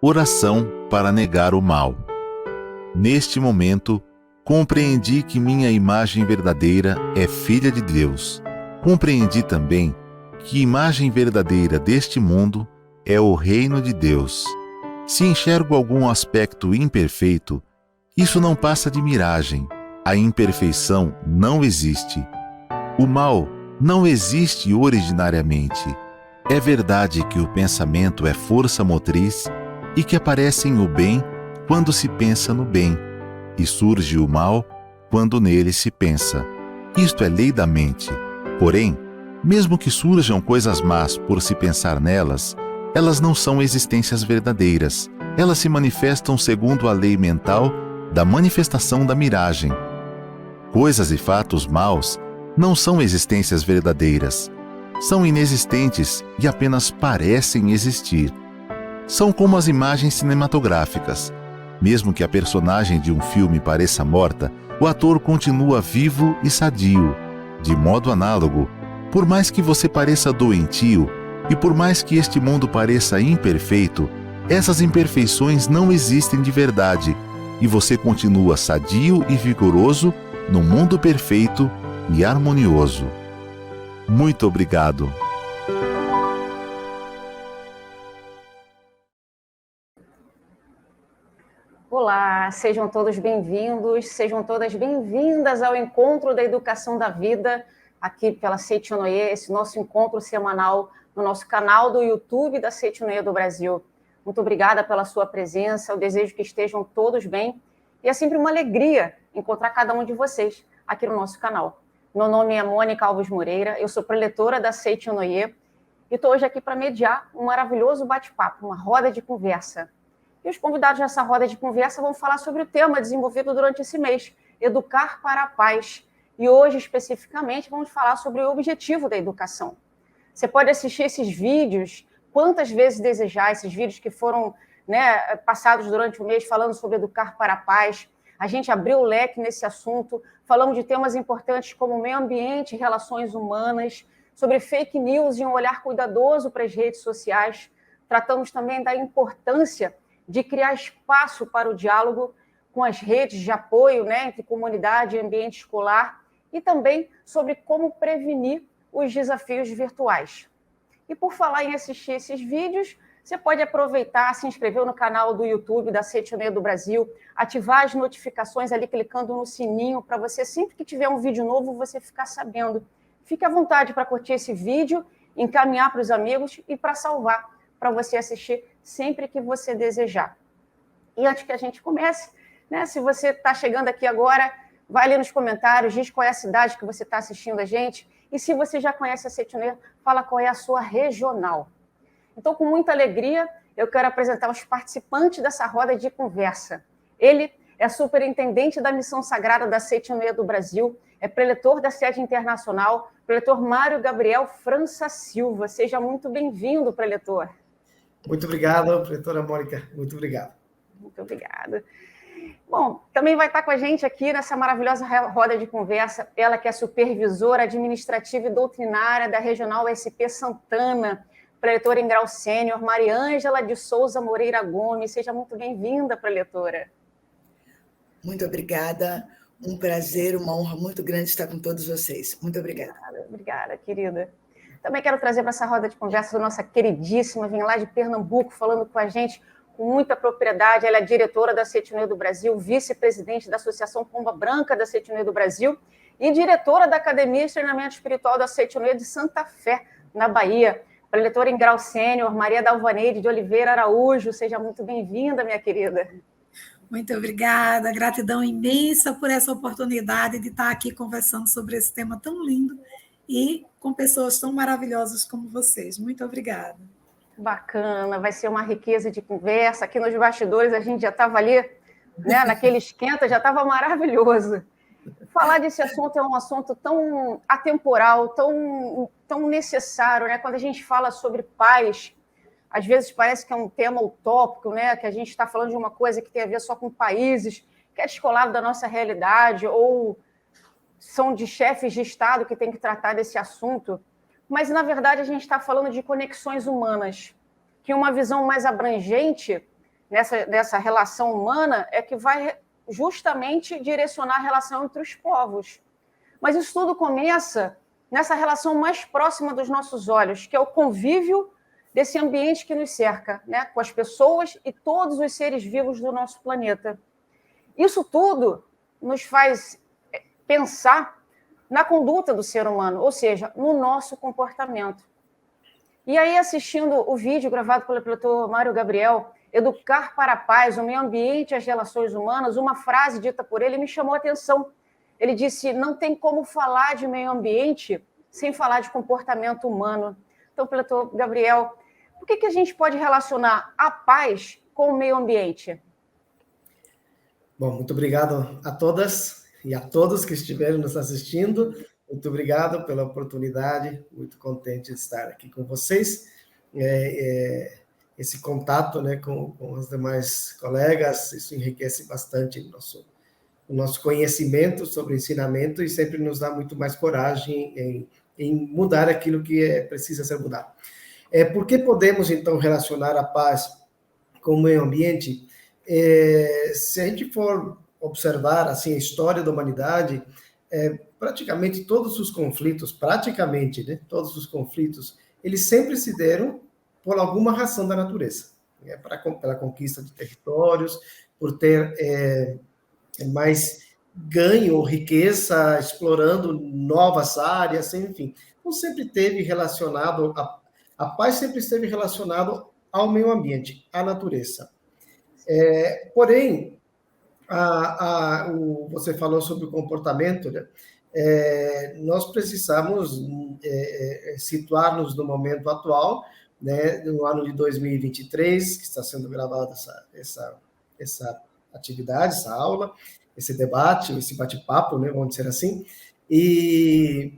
Oração para negar o mal. Neste momento, compreendi que minha imagem verdadeira é filha de Deus. Compreendi também que imagem verdadeira deste mundo é o reino de Deus. Se enxergo algum aspecto imperfeito, isso não passa de miragem. A imperfeição não existe. O mal não existe originariamente. É verdade que o pensamento é força motriz e que aparece o bem quando se pensa no bem, e surge o mal quando nele se pensa. Isto é lei da mente. Porém, mesmo que surjam coisas más por se pensar nelas, elas não são existências verdadeiras. Elas se manifestam segundo a lei mental da manifestação da miragem. Coisas e fatos maus não são existências verdadeiras. São inexistentes e apenas parecem existir. São como as imagens cinematográficas. Mesmo que a personagem de um filme pareça morta, o ator continua vivo e sadio. De modo análogo, por mais que você pareça doentio e por mais que este mundo pareça imperfeito, essas imperfeições não existem de verdade e você continua sadio e vigoroso no mundo perfeito e harmonioso. Muito obrigado. Olá, sejam todos bem-vindos, sejam todas bem-vindas ao Encontro da Educação da Vida, aqui pela Seitonoye, esse nosso encontro semanal no nosso canal do YouTube da Seitonoye do Brasil. Muito obrigada pela sua presença, eu desejo que estejam todos bem e é sempre uma alegria encontrar cada um de vocês aqui no nosso canal. Meu nome é Mônica Alves Moreira, eu sou preletora da Seitonoye e estou hoje aqui para mediar um maravilhoso bate-papo, uma roda de conversa. E os convidados nessa roda de conversa vão falar sobre o tema desenvolvido durante esse mês, Educar para a Paz. E hoje, especificamente, vamos falar sobre o objetivo da educação. Você pode assistir esses vídeos quantas vezes desejar, esses vídeos que foram passados durante o mês falando sobre Educar para a Paz. A gente abriu o leque nesse assunto, falamos de temas importantes como meio ambiente e relações humanas, sobre fake news e um olhar cuidadoso para as redes sociais. Tratamos também da importância de criar espaço para o diálogo com as redes de apoio entre comunidade e ambiente escolar e também sobre como prevenir os desafios virtuais. E por falar em assistir esses vídeos, você pode aproveitar, se inscrever no canal do YouTube da Seitonoye do Brasil, ativar as notificações ali clicando no sininho para você, sempre que tiver um vídeo novo, você ficar sabendo. Fique à vontade para curtir esse vídeo, encaminhar para os amigos e para salvar, para você assistir sempre que você desejar. E antes que a gente comece, se você está chegando aqui agora, vai ali nos comentários, diz qual é a cidade que você está assistindo a gente, e se você já conhece a Seitonoye, fala qual é a sua regional. Então, com muita alegria, eu quero apresentar os participantes dessa roda de conversa. Ele é superintendente da Missão Sagrada da Seitonoye do Brasil, é preletor da sede internacional, preletor Mário Gabriel França Silva. Seja muito bem-vindo, preletor. Muito obrigado, preletora Mônica. Muito obrigado. Muito obrigada. Bom, também vai estar com a gente aqui nessa maravilhosa roda de conversa, ela que é supervisora administrativa e doutrinária da Regional SP Santana, preletora em grau sênior, Mariângela de Souza Moreira Gomes. Seja muito bem-vinda, preletora. Muito obrigada. Um prazer, uma honra muito grande estar com todos vocês. Muito obrigada. Obrigada, querida. Também quero trazer para essa roda de conversa a nossa queridíssima, vem lá de Pernambuco, falando com a gente com muita propriedade. Ela é diretora da Seitonoye do Brasil, vice-presidente da Associação Pomba Branca da Seitonoye do Brasil e diretora da Academia de Treinamento Espiritual da Seitonoye de Santa Fé, na Bahia. Preletora em grau sênior, Maria Dalvaneide de Oliveira Araújo. Seja muito bem-vinda, minha querida. Muito obrigada, gratidão imensa por essa oportunidade de estar aqui conversando sobre esse tema tão lindo e com pessoas tão maravilhosas como vocês. Muito obrigada. Bacana, vai ser uma riqueza de conversa. Aqui nos bastidores a gente já estava ali, naquele esquenta, já estava maravilhoso. Falar desse assunto é um assunto tão atemporal, tão necessário, Quando a gente fala sobre paz, às vezes parece que é um tema utópico, que a gente está falando de uma coisa que tem a ver só com países, que é descolado da nossa realidade, ou são de chefes de Estado que têm que tratar desse assunto. Mas, na verdade, a gente está falando de conexões humanas, que uma visão mais abrangente nessa relação humana é que vai justamente direcionar a relação entre os povos. Mas isso tudo começa nessa relação mais próxima dos nossos olhos, que é o convívio desse ambiente que nos cerca, né? Com as pessoas e todos os seres vivos do nosso planeta. Isso tudo nos faz pensar na conduta do ser humano, ou seja, no nosso comportamento. E aí, assistindo o vídeo gravado pelo doutor Mário Gabriel, Educar para a Paz, o Meio Ambiente e as Relações Humanas, uma frase dita por ele me chamou a atenção. Ele disse, não tem como falar de meio ambiente sem falar de comportamento humano. Então, doutor Gabriel, por que a gente pode relacionar a paz com o meio ambiente? Bom, muito obrigado a todas e a todos que estiveram nos assistindo. Muito obrigado pela oportunidade, muito contente de estar aqui com vocês. Esse contato, né, com os demais colegas, isso enriquece bastante o nosso conhecimento sobre ensinamento e sempre nos dá muito mais coragem em mudar aquilo que precisa ser mudado. Por que podemos, então, relacionar a paz com o meio ambiente? Se a gente for observar assim, a história da humanidade, praticamente todos os conflitos, né, todos os conflitos, eles sempre se deram por alguma razão da natureza, né, pela conquista de territórios, por ter mais ganho, riqueza, explorando novas áreas, enfim. Então, sempre teve relacionado, a paz sempre esteve relacionado ao meio ambiente, à natureza. Porém, você falou sobre o comportamento, né? Nós precisamos situar-nos no momento atual, né, no ano de 2023, que está sendo gravada essa atividade, essa aula, esse debate, esse bate-papo, né, vamos dizer assim, e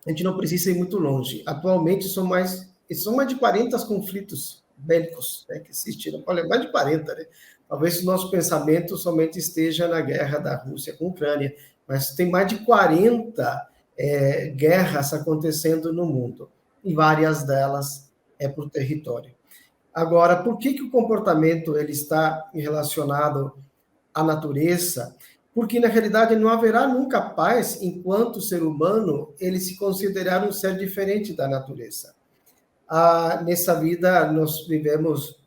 a gente não precisa ir muito longe. Atualmente são mais de 40 conflitos bélicos, né, que existiram. Olha, mais de 40, né? Talvez o nosso pensamento somente esteja na guerra da Rússia com a Ucrânia, mas tem mais de 40 guerras acontecendo no mundo, e várias delas por território. Agora, por que o comportamento ele está relacionado à natureza? Porque, na realidade, não haverá nunca paz enquanto o ser humano ele se considerar um ser diferente da natureza. Nessa vida, nós vivemos...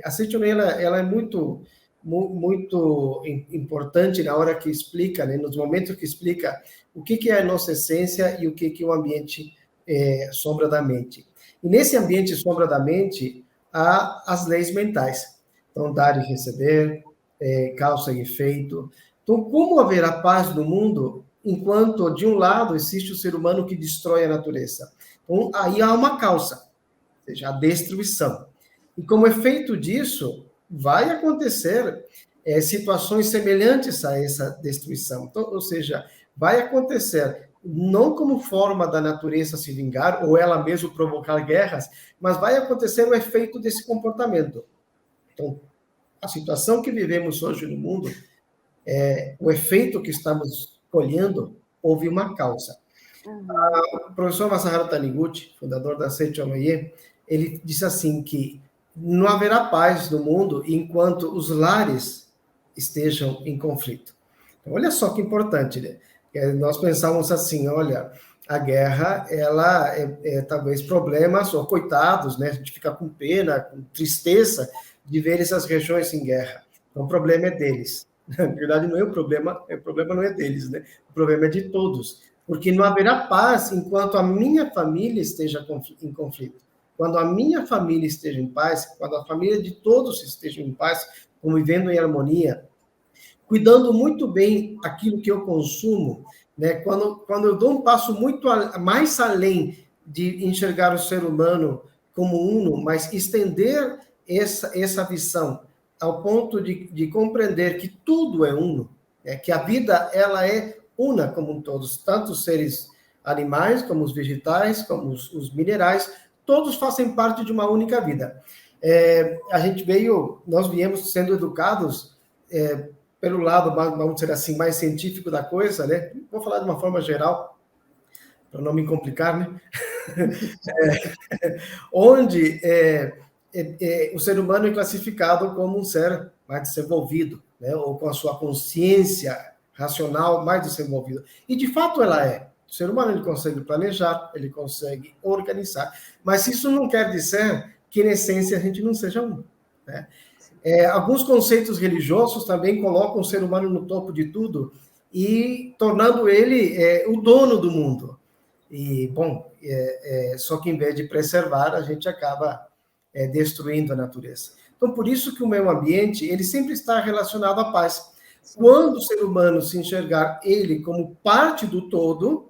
a Seitianoye, ela é muito importante na hora que explica, né, nos momentos que explica o que é a nossa essência e o que é o ambiente sombra da mente. E nesse ambiente sombra da mente, há as leis mentais. Então, dar e receber, causa e efeito. Então, como haverá paz no mundo enquanto, de um lado, existe o ser humano que destrói a natureza? Então, aí há uma causa, ou seja, a destruição. E como efeito disso, vai acontecer situações semelhantes a essa destruição. Então, ou seja, vai acontecer não como forma da natureza se vingar, ou ela mesma provocar guerras, mas vai acontecer o efeito desse comportamento. Então, a situação que vivemos hoje no mundo, o efeito que estamos colhendo, houve uma causa. O professor Masaharu Taniguchi, fundador da Seitianoye, ele disse assim que não haverá paz no mundo enquanto os lares estejam em conflito. Então, olha só que importante, né? Nós pensamos assim, olha, a guerra, ela talvez problemas, ou coitados, né? A gente fica com pena, com tristeza de ver essas regiões em guerra. Então, o problema é deles. Na verdade, não é o problema não é deles, né? O problema é de todos. Porque não haverá paz enquanto a minha família esteja em conflito. Quando a minha família esteja em paz, quando a família de todos esteja em paz, convivendo em harmonia, cuidando muito bem aquilo que eu consumo, né? Quando eu dou um passo muito mais além de enxergar o ser humano como uno, mas estender essa visão ao ponto de compreender que tudo é uno, né? Que a vida ela é una como todos, tanto os seres animais, como os vegetais, como os minerais, todos fazem parte de uma única vida. Nós viemos sendo educados pelo lado, vamos dizer assim, mais científico da coisa, né? Vou falar de uma forma geral, para não me complicar, né? Onde o ser humano é classificado como um ser mais desenvolvido, né? Ou com a sua consciência racional mais desenvolvida. E, de fato, ela é. O ser humano ele consegue planejar, ele consegue organizar, mas isso não quer dizer que, em essência, a gente não seja um, né? Alguns conceitos religiosos também colocam o ser humano no topo de tudo e tornando ele o dono do mundo. E, bom, só que em vez de preservar, a gente acaba destruindo a natureza. Então, por isso que o meio ambiente, ele sempre está relacionado à paz. Quando o ser humano se enxergar ele como parte do todo,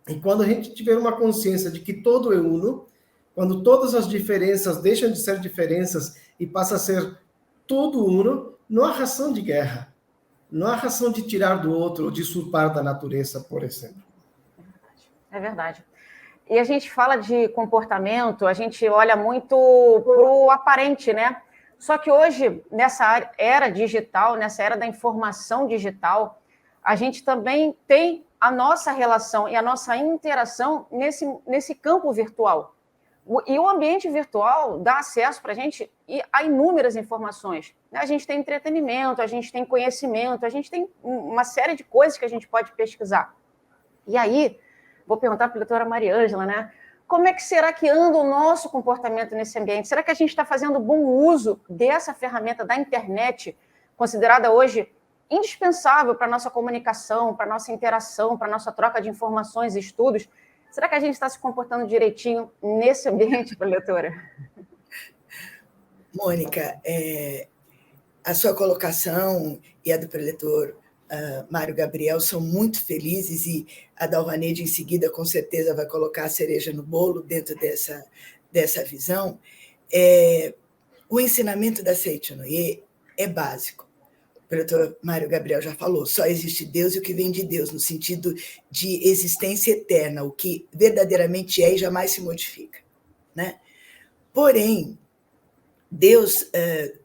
e quando a gente tiver uma consciência de que todo é uno, quando todas as diferenças deixam de ser diferenças e passa a ser todo uno, não há razão de guerra. Não há razão de tirar do outro ou de usurpar da natureza, por exemplo. É verdade. E a gente fala de comportamento, a gente olha muito para o aparente, né? Só que hoje, nessa era digital, nessa era da informação digital, a gente também tem a nossa relação e a nossa interação nesse campo virtual. E o ambiente virtual dá acesso para a gente a inúmeras informações. A gente tem entretenimento, a gente tem conhecimento, a gente tem uma série de coisas que a gente pode pesquisar. E aí, vou perguntar para a doutora Mariângela, né? Como é que será que anda o nosso comportamento nesse ambiente? Será que a gente está fazendo bom uso dessa ferramenta da internet, considerada hoje indispensável para a nossa comunicação, para a nossa interação, para a nossa troca de informações e estudos? Será que a gente está se comportando direitinho nesse ambiente, preletora? Mônica, a sua colocação e a do preletor Mário Gabriel são muito felizes, e a Dalvanede, em seguida, com certeza vai colocar a cereja no bolo dentro dessa visão. O ensinamento da Seichonoye é básico. O preletor Mário Gabriel já falou, só existe Deus e o que vem de Deus, no sentido de existência eterna, o que verdadeiramente é e jamais se modifica, né? Porém, Deus,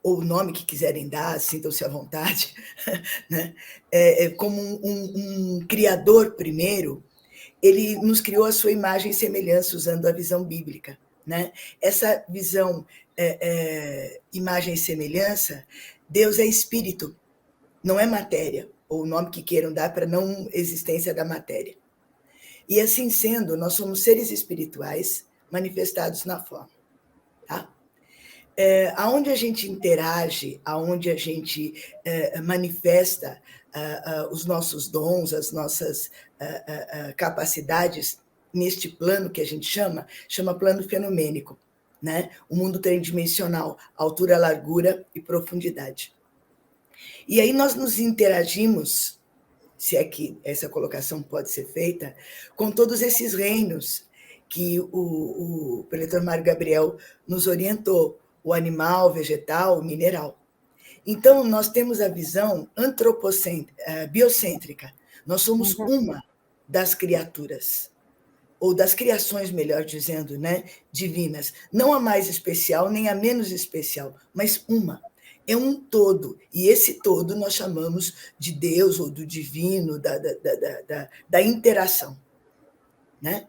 ou o nome que quiserem dar, sintam-se à vontade, né? Como um criador primeiro, ele nos criou a sua imagem e semelhança, usando a visão bíblica, né? Essa visão, imagem e semelhança, Deus é espírito, não é matéria, ou o nome que queiram dar para não existência da matéria. E assim sendo, nós somos seres espirituais manifestados na forma, tá? Aonde a gente interage, aonde a gente manifesta os nossos dons, as nossas capacidades, neste plano que a gente chama plano fenomênico, né? O mundo tridimensional, altura, largura e profundidade. E aí nós nos interagimos, se é que essa colocação pode ser feita, com todos esses reinos que o preletor Mário Gabriel nos orientou, o animal, vegetal, o mineral. Então, nós temos a visão biocêntrica. Nós somos uma das criaturas, ou das criações, melhor dizendo, né, divinas. Não a mais especial, nem a menos especial, mas uma. É um todo, e esse todo nós chamamos de Deus, ou do divino, da interação, né?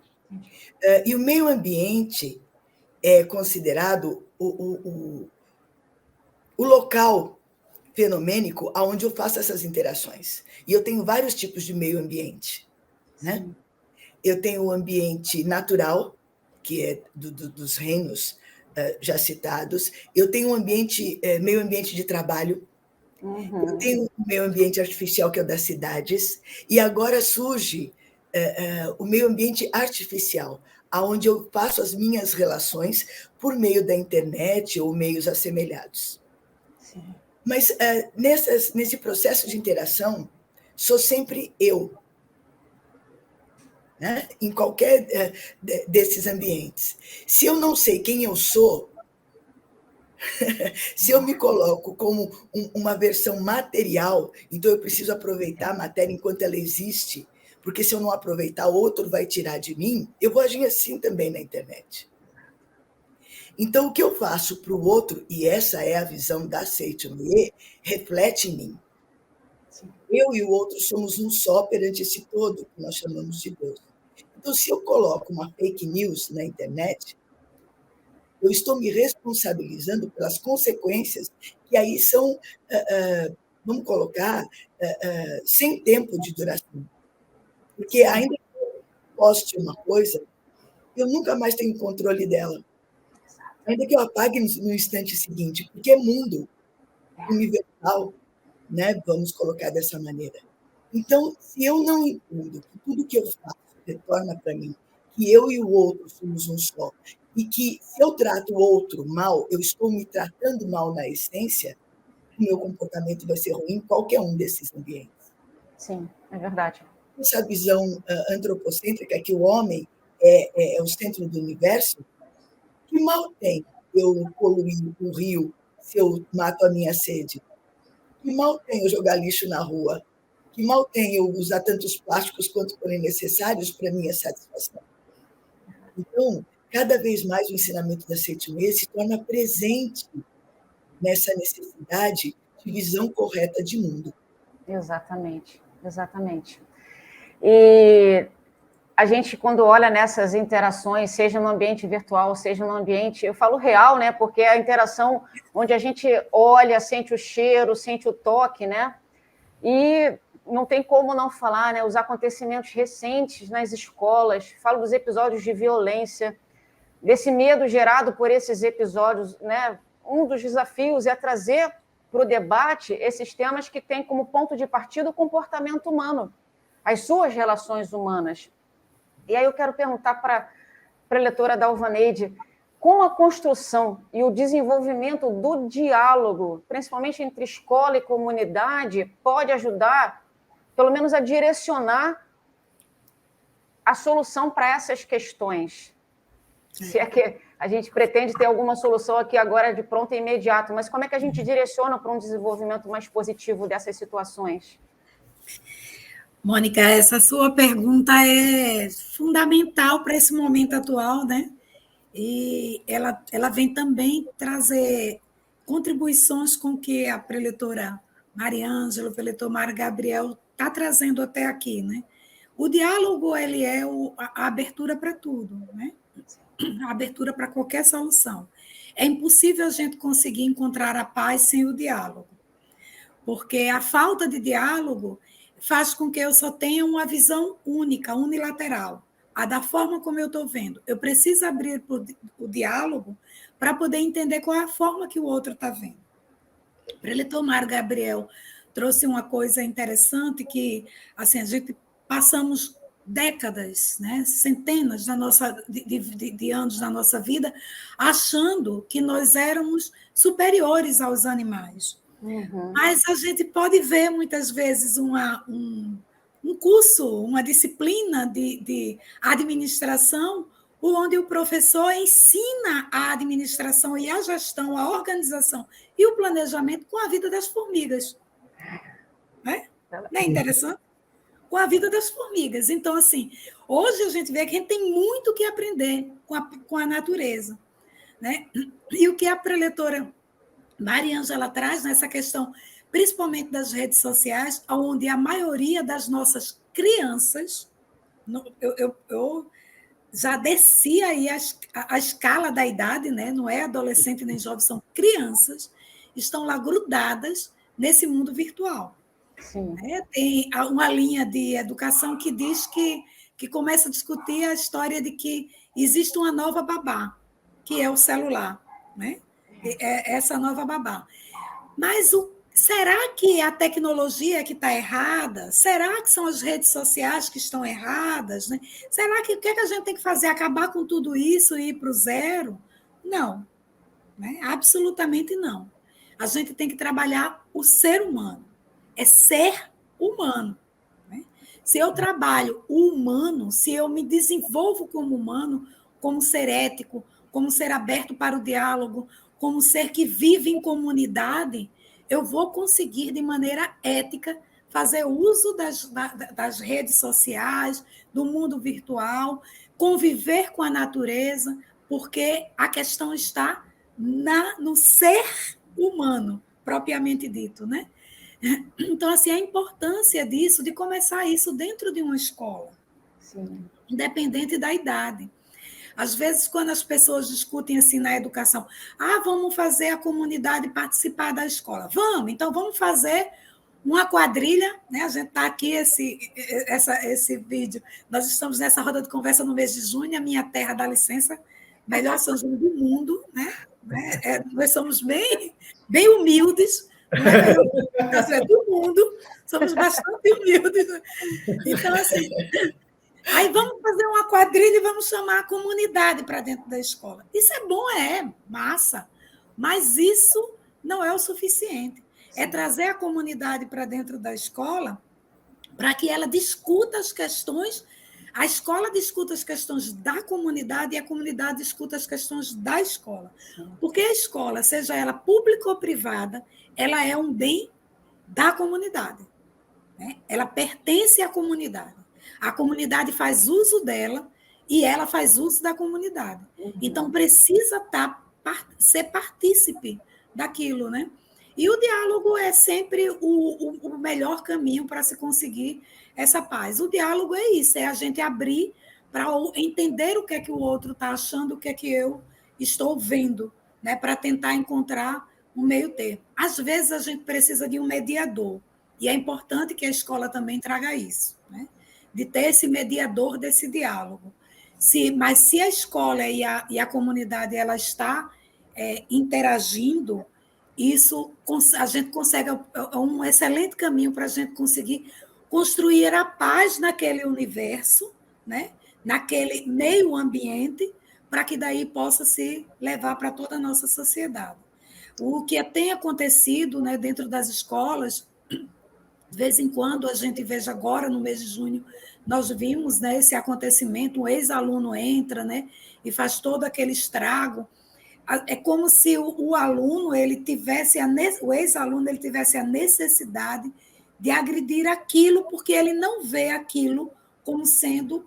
E o meio ambiente é considerado o local fenomênico onde eu faço essas interações. E eu tenho vários tipos de meio ambiente, né? Eu tenho o ambiente natural, que é dos reinos já citados. Eu tenho um meio ambiente de trabalho. Eu tenho o meio ambiente artificial, que é o das cidades. E agora surge o meio ambiente artificial, onde eu faço as minhas relações por meio da internet ou meios assemelhados. Sim. Mas nesse processo de interação, sou sempre eu, né? Em qualquer desses ambientes. Se eu não sei quem eu sou, se eu me coloco como uma versão material, então eu preciso aproveitar a matéria enquanto ela existe, porque se eu não aproveitar, outro vai tirar de mim, eu vou agir assim também na internet. Então, o que eu faço para o outro, e essa é a visão da Seichonoye, reflete em mim. Eu e o outro somos um só perante esse todo que nós chamamos de Deus. Então, se eu coloco uma fake news na internet, eu estou me responsabilizando pelas consequências que aí são, vamos colocar, sem tempo de duração. Porque ainda que eu poste uma coisa, eu nunca mais tenho controle dela. Ainda que eu apague no instante seguinte, porque é mundo universal, né? Vamos colocar dessa maneira. Então, se eu não entendo que tudo que eu faço retorna para mim, que eu e o outro somos um só, e que se eu trato o outro mal, eu estou me tratando mal na essência, o meu comportamento vai ser ruim em qualquer um desses ambientes. Sim, é verdade. Essa visão antropocêntrica, que o homem é o centro do universo, que mal tem eu poluir o rio se eu mato a minha sede? Que mal tem eu jogar lixo na rua? Que mal tem eu usar tantos plásticos quanto forem necessários para minha satisfação? Então, cada vez mais o ensinamento da Seitian-e se torna presente nessa necessidade de visão correta de mundo. Exatamente, exatamente. E a gente, quando olha nessas interações, seja no ambiente virtual, seja no ambiente, eu falo real, né? Porque é a interação onde a gente olha, sente o cheiro, sente o toque, né? E não tem como não falar, né? Os acontecimentos recentes nas escolas, falo dos episódios de violência, desse medo gerado por esses episódios, né? Um dos desafios é trazer para o debate esses temas que têm como ponto de partida o comportamento humano, as suas relações humanas. E aí eu quero perguntar para a preletora Dalvaneide, com a construção e o desenvolvimento do diálogo, principalmente entre escola e comunidade, pode ajudar, pelo menos, a direcionar a solução para essas questões? Se é que a gente pretende ter alguma solução aqui agora de pronto e imediato, mas como é que a gente direciona para um desenvolvimento mais positivo dessas situações? Mônica, essa sua pergunta é fundamental para esse momento atual, né? E ela vem também trazer contribuições com que a preletora Mariângela, o preletor Mário Gabriel está trazendo até aqui, né? O diálogo, ele é a abertura para tudo, né? A abertura para qualquer solução. É impossível a gente conseguir encontrar a paz sem o diálogo, porque a falta de diálogo faz com que eu só tenha uma visão única, unilateral, a da forma como eu estou vendo. Eu preciso abrir o diálogo para poder entender qual é a forma que o outro está vendo. O preletor Mário Gabriel trouxe uma coisa interessante que, assim, a gente passamos décadas, né, centenas de anos na nossa vida, achando que nós éramos superiores aos animais. Uhum. Mas a gente pode ver, muitas vezes, um curso, uma disciplina de administração, onde o professor ensina a administração e a gestão, a organização e o planejamento com a vida das formigas. Né? Não é interessante? Com a vida das formigas. Então, assim, hoje a gente vê que a gente tem muito que aprender com a natureza. Né? E o que a preletora Mariângela traz nessa questão, principalmente das redes sociais, onde a maioria das nossas crianças, eu já desci aí a escala da idade, né? Não é adolescente nem jovem, são crianças, estão lá grudadas nesse mundo virtual. Sim. Né? Tem uma linha de educação que diz que começa a discutir a história de que existe uma nova babá, que é o celular, né? É essa nova babá. Mas será que a tecnologia que está errada? Será que são as redes sociais que estão erradas? Né? Será que o que a gente tem que fazer? Acabar com tudo isso e ir para o zero? Não. Né? Absolutamente não. A gente tem que trabalhar o ser humano. É ser humano. Né? Se eu trabalho o humano, se eu me desenvolvo como humano, como ser ético, como ser aberto para o diálogo, como ser que vive em comunidade, eu vou conseguir, de maneira ética, fazer uso das redes sociais, do mundo virtual, conviver com a natureza, porque a questão está no ser humano, propriamente dito, né? Então, assim, a importância disso, de começar isso dentro de uma escola, Sim. independente da idade. Às vezes, quando as pessoas discutem assim na educação, vamos fazer a comunidade participar da escola. Vamos, então vamos fazer uma quadrilha, né? A gente está aqui, esse vídeo, nós estamos nessa roda de conversa no mês de junho, a minha terra dá licença, melhor São João do mundo, né? Nós somos bem humildes, não é do mundo, somos bastante humildes. Então, assim, aí vamos fazer uma quadrilha e vamos chamar a comunidade para dentro da escola. Isso é bom, massa, mas isso não é o suficiente. É trazer a comunidade para dentro da escola para que ela discuta as questões, a escola discuta as questões da comunidade e a comunidade discuta as questões da escola. Porque a escola, seja ela pública ou privada, ela é um bem da comunidade, né? Ela pertence à comunidade. A comunidade faz uso dela e ela faz uso da comunidade. Então, precisa ser partícipe daquilo, né? E o diálogo é sempre o melhor caminho para se conseguir essa paz. O diálogo é isso, é a gente abrir para entender o que é que o outro está achando, o que é que eu estou vendo, né? Para tentar encontrar um meio termo. Às vezes, a gente precisa de um mediador, e é importante que a escola também traga isso, né? De ter esse mediador desse diálogo. Mas se a escola e a comunidade ela está interagindo, isso a gente consegue, é um excelente caminho para a gente conseguir construir a paz naquele universo, né? Naquele meio ambiente, para que daí possa se levar para toda a nossa sociedade. O que tem acontecido, né, dentro das escolas, de vez em quando, a gente veja agora, no mês de junho, nós vimos, né, esse acontecimento, um ex-aluno entra, né, e faz todo aquele estrago. É como se o aluno, o ex-aluno, ele tivesse a necessidade de agredir aquilo, porque ele não vê aquilo como sendo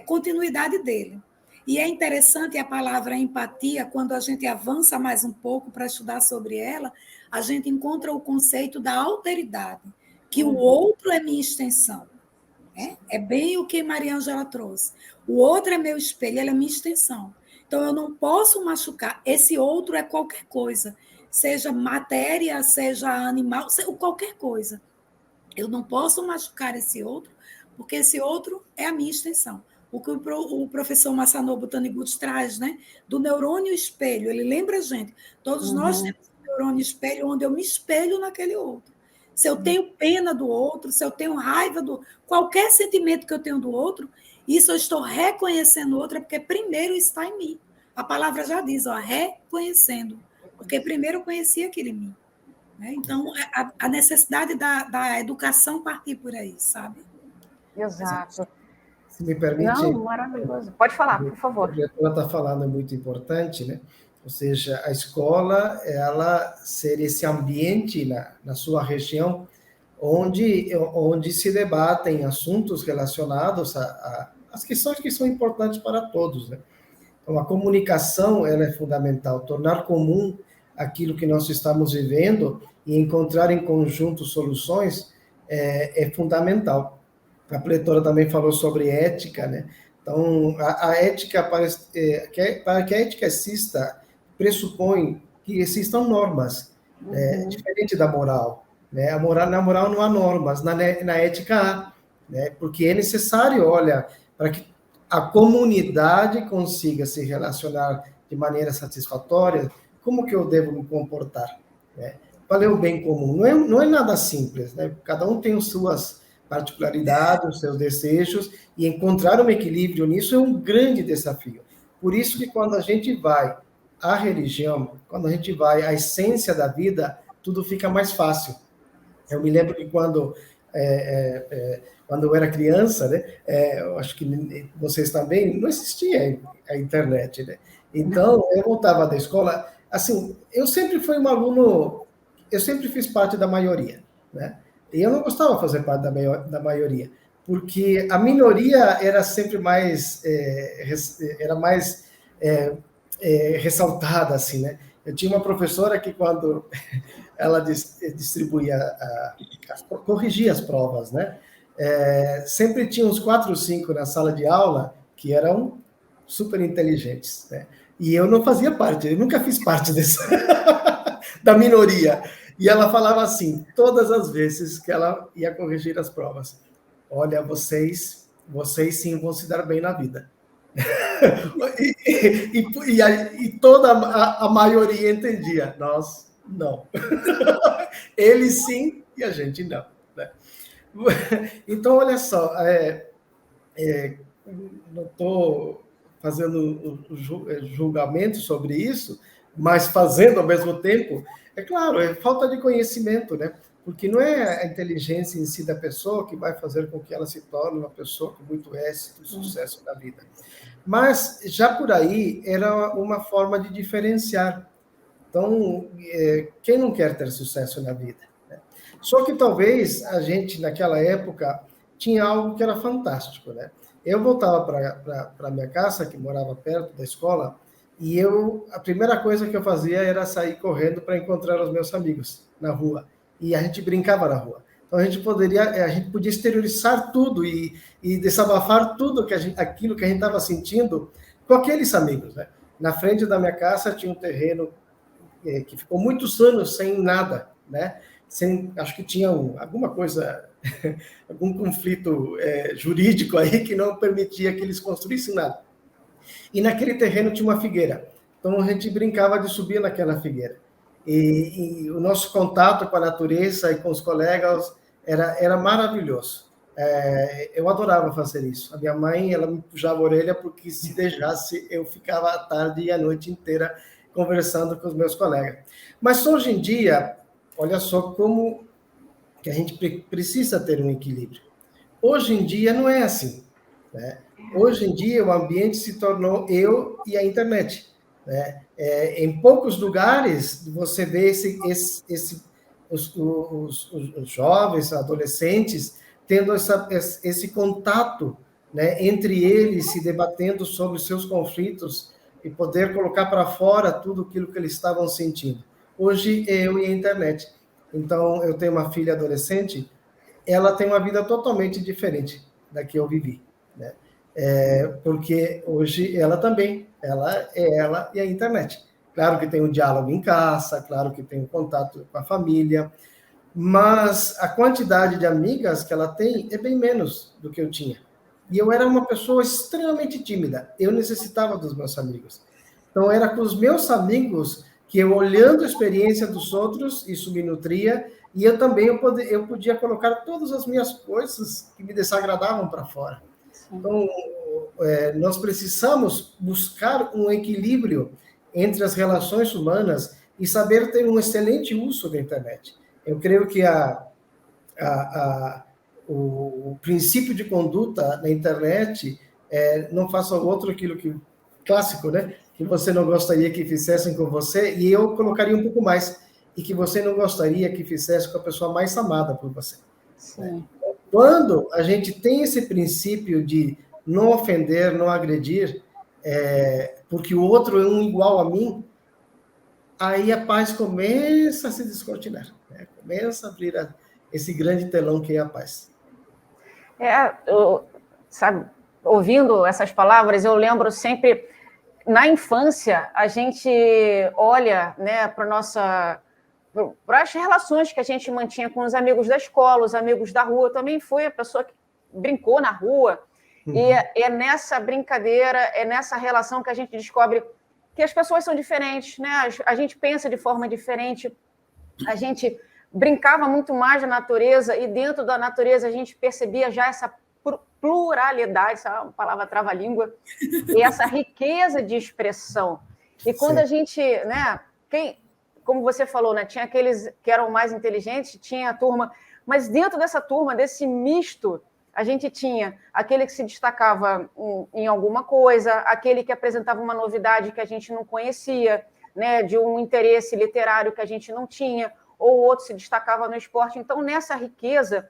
continuidade dele. E é interessante a palavra empatia, quando a gente avança mais um pouco para estudar sobre ela, a gente encontra o conceito da alteridade, que o outro é minha extensão. É bem o que Maria Ângela trouxe. O outro é meu espelho, ele é minha extensão. Então, eu não posso machucar. Esse outro é qualquer coisa, seja matéria, seja animal, seja qualquer coisa. Eu não posso machucar esse outro, porque esse outro é a minha extensão. O que o professor Masanobu Taniguchi traz, né, do neurônio espelho, ele lembra a gente. Todos nós temos um neurônio espelho, onde eu me espelho naquele outro. Se eu tenho pena do outro, se eu tenho raiva qualquer sentimento que eu tenho do outro, isso eu estou reconhecendo o outro, porque primeiro está em mim. A palavra já diz, reconhecendo, porque primeiro eu conheci aquele em mim. Né? Então, a necessidade da educação partir por aí, sabe? Exato. Se me permite... Não, maravilhoso. Pode falar, por favor. O que ela está falando é muito importante, né? Ou seja, a escola, ela ser esse ambiente na sua região onde se debatem assuntos relacionados às questões que são importantes para todos, né? Então, a comunicação, ela é fundamental. Tornar comum aquilo que nós estamos vivendo e encontrar em conjunto soluções é fundamental. A Pletora também falou sobre ética, né? Então, a ética, para que a ética exista, pressupõe que existam normas, diferente da moral. Né? Na moral não há normas, na ética há, né? Porque é necessário, olha, para que a comunidade consiga se relacionar de maneira satisfatória, como que eu devo me comportar? Né? Qual é o bem comum? Não é nada simples, né? Cada um tem as suas particularidades, os seus desejos, e encontrar um equilíbrio nisso é um grande desafio. Por isso que quando a gente vai à religião, quando a gente vai à essência da vida, tudo fica mais fácil. Eu me lembro que quando eu era criança, né, eu acho que vocês também, não existia a internet, né? Então, eu voltava da escola, assim, eu sempre fui um aluno, eu sempre fiz parte da maioria, né? E eu não gostava de fazer parte da maioria, porque a minoria era sempre mais, ressaltada, assim, né? Eu tinha uma professora que, quando ela distribuía, corrigia as provas, né? Sempre tinha uns 4 ou 5 na sala de aula que eram super inteligentes, né? E eu não fazia parte, eu nunca fiz parte da minoria. E ela falava assim, todas as vezes que ela ia corrigir as provas: olha, vocês sim vão se dar bem na vida. E toda a maioria entendia, nós não. Eles sim e a gente não, né? Então, olha só, não estou fazendo julgamento sobre isso, mas fazendo ao mesmo tempo, é claro, é falta de conhecimento, né? Porque não é a inteligência em si da pessoa que vai fazer com que ela se torne uma pessoa com muito êxito e sucesso na vida. Mas já por aí era uma forma de diferenciar. Então, quem não quer ter sucesso na vida, né? Só que talvez a gente, naquela época, tinha algo que era fantástico, né? Eu voltava para minha casa, que morava perto da escola, e a primeira coisa que eu fazia era sair correndo para encontrar os meus amigos na rua. E a gente brincava na rua. Então a gente podia exteriorizar tudo e desabafar tudo aquilo que a gente estava sentindo com aqueles amigos, né? Na frente da minha casa tinha um terreno que ficou muitos anos sem nada, né? Acho que tinha alguma coisa, algum conflito jurídico aí que não permitia que eles construíssem nada. E naquele terreno tinha uma figueira. Então a gente brincava de subir naquela figueira. E o nosso contato com a natureza e com os colegas era maravilhoso. Eu adorava fazer isso. A minha mãe, ela me puxava a orelha porque se deixasse eu ficava a tarde e a noite inteira conversando com os meus colegas. Mas hoje em dia, olha só como que a gente precisa ter um equilíbrio. Hoje em dia não é assim, né? Hoje em dia o ambiente se tornou eu e a internet, né? Em poucos lugares você vê os jovens, adolescentes, tendo esse contato, né, entre eles, se debatendo sobre os seus conflitos e poder colocar para fora tudo aquilo que eles estavam sentindo. Hoje, eu e a internet. Então, eu tenho uma filha adolescente, ela tem uma vida totalmente diferente da que eu vivi, né? Porque hoje ela também, ela é ela e a internet. Claro que tem um diálogo em casa, claro que tem um contato com a família, mas a quantidade de amigas que ela tem é bem menos do que eu tinha. E eu era uma pessoa extremamente tímida, eu necessitava dos meus amigos. Então, era com os meus amigos que eu, olhando a experiência dos outros, isso me nutria, e eu também eu podia colocar todas as minhas coisas que me desagradavam para fora. Sim. Então, nós precisamos buscar um equilíbrio entre as relações humanas e saber ter um excelente uso da internet. Eu creio que o princípio de conduta na internet não faça outro aquilo que clássico, né? Que você não gostaria que fizessem com você, e eu colocaria um pouco mais, e que você não gostaria que fizesse com a pessoa mais amada por você. Sim. Quando a gente tem esse princípio de não ofender, não agredir, porque o outro é um igual a mim, aí a paz começa a se descortinar, né? Começa a abrir esse grande telão que é a paz. Sabe, ouvindo essas palavras, eu lembro sempre, na infância, a gente olha, né, para as relações que a gente mantinha com os amigos da escola, os amigos da rua. Eu também fui a pessoa que brincou na rua, e é nessa brincadeira, é nessa relação que a gente descobre que as pessoas são diferentes, né? A gente pensa de forma diferente, a gente brincava muito mais da natureza, e dentro da natureza a gente percebia já essa pluralidade, essa é uma palavra trava-língua, e essa riqueza de expressão. E quando a gente, né, como você falou, né, tinha aqueles que eram mais inteligentes, tinha a turma, mas dentro dessa turma, desse misto, a gente tinha aquele que se destacava em alguma coisa, aquele que apresentava uma novidade que a gente não conhecia, né, de um interesse literário que a gente não tinha, ou o outro se destacava no esporte. Então, nessa riqueza,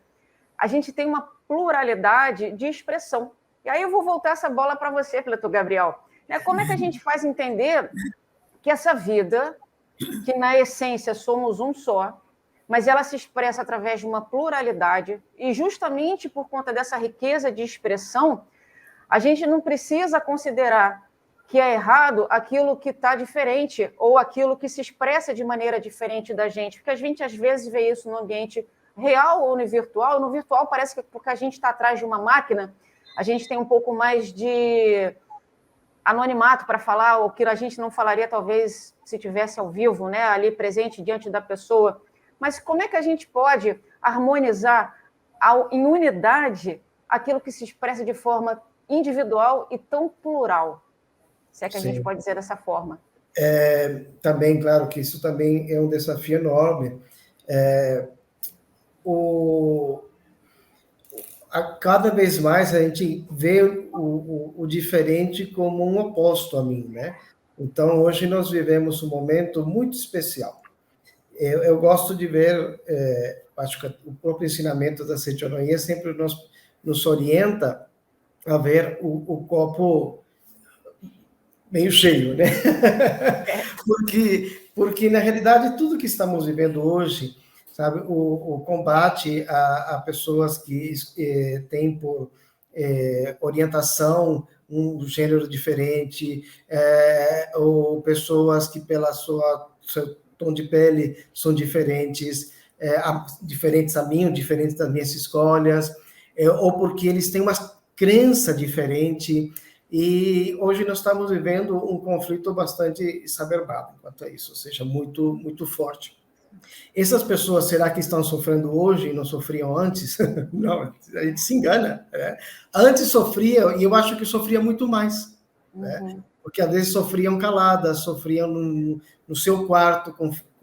a gente tem uma pluralidade de expressão. E aí eu vou voltar essa bola para você, Preletor Gabriel. Como é que a gente faz entender que essa vida, que na essência somos um só, mas ela se expressa através de uma pluralidade, e justamente por conta dessa riqueza de expressão, a gente não precisa considerar que é errado aquilo que está diferente ou aquilo que se expressa de maneira diferente da gente, porque a gente às vezes vê isso no ambiente real ou no virtual. No virtual parece que porque a gente está atrás de uma máquina, a gente tem um pouco mais de anonimato para falar, o que a gente não falaria talvez se tivesse ao vivo, né, ali presente diante da pessoa. Mas como é que a gente pode harmonizar em unidade aquilo que se expressa de forma individual e tão plural? Se é que a gente pode dizer dessa forma. Também, claro que isso também é um desafio enorme. Cada vez mais a gente vê o diferente como um oposto a mim, né? Então, hoje nós vivemos um momento muito especial. Eu gosto de ver, acho que o próprio ensinamento da Seitonoye sempre nos orienta a ver o copo meio cheio, né? porque, na realidade, tudo que estamos vivendo hoje, sabe, o combate a pessoas que têm por orientação um gênero diferente, ou pessoas que, pela seu tom de pele, são diferentes, diferentes a mim, diferentes das minhas escolhas, ou porque eles têm uma crença diferente. E hoje nós estamos vivendo um conflito bastante exacerbado quanto a isso, ou seja, muito, muito forte. Essas pessoas, será que estão sofrendo hoje e não sofriam antes? Não, a gente se engana, né? Antes sofria, e eu acho que sofria muito mais, né? Porque às vezes sofriam caladas, sofriam no seu quarto,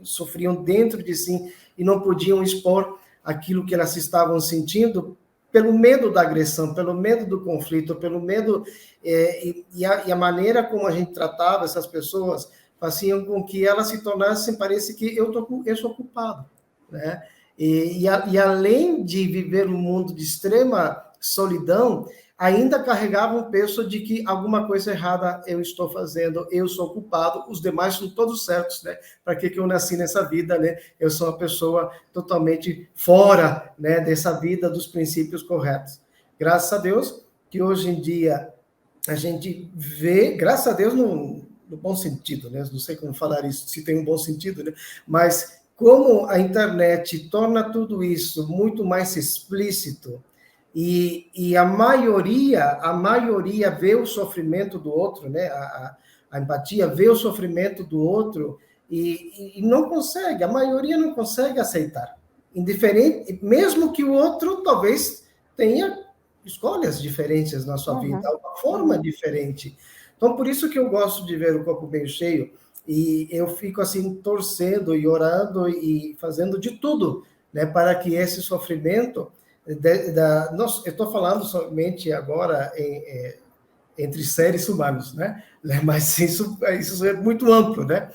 sofriam dentro de si e não podiam expor aquilo que elas estavam sentindo pelo medo da agressão, pelo medo do conflito, pelo medo... E a maneira como a gente tratava essas pessoas faziam com que elas se tornassem, parece que eu sou culpado, né? E além de viver um mundo de extrema solidão, ainda carregava um peso de que alguma coisa errada eu estou fazendo, eu sou culpado, os demais são todos certos, né? Para que eu nasci nessa vida, né? Eu sou uma pessoa totalmente fora, né, dessa vida, dos princípios corretos. Graças a Deus que hoje em dia a gente vê, graças a Deus no bom sentido, né? Não sei como falar isso, se tem um bom sentido, né? Mas como a internet torna tudo isso muito mais explícito, e a maioria vê o sofrimento do outro, né? A empatia vê o sofrimento do outro e não consegue, a maioria não consegue aceitar. Indiferente, mesmo que o outro talvez tenha escolhas diferentes na sua vida, uma forma diferente. Então, por isso que eu gosto de ver o copo meio cheio, e eu fico assim torcendo e orando e fazendo de tudo, né, para que esse sofrimento eu estou falando somente agora entre seres humanos, né? Mas isso é muito amplo, né?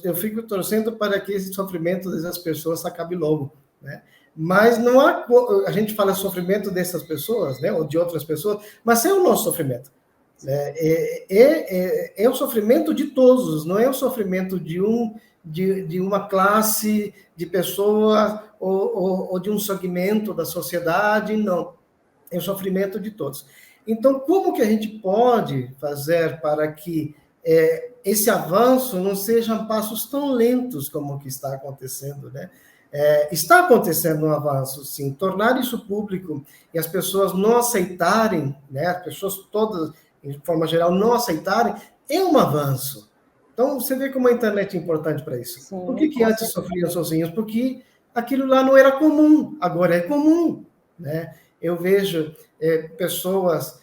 Eu fico torcendo para que esse sofrimento dessas pessoas acabe logo, né? Mas não há, a gente fala sofrimento dessas pessoas, né, ou de outras pessoas, mas é o nosso sofrimento. É o sofrimento de todos, não é o sofrimento de uma classe de pessoas ou de um segmento da sociedade, não. É o sofrimento de todos. Então, como que a gente pode fazer para que esse avanço não sejam passos tão lentos como o que está acontecendo, né? Está acontecendo um avanço, sim. Tornar isso público e as pessoas não aceitarem, né? As pessoas todas, de forma geral, não aceitarem, é um avanço. Então, você vê como a internet é importante para isso. Sim, por que antes sofriam sozinhos? Porque aquilo lá não era comum, agora é comum, né? Eu vejo pessoas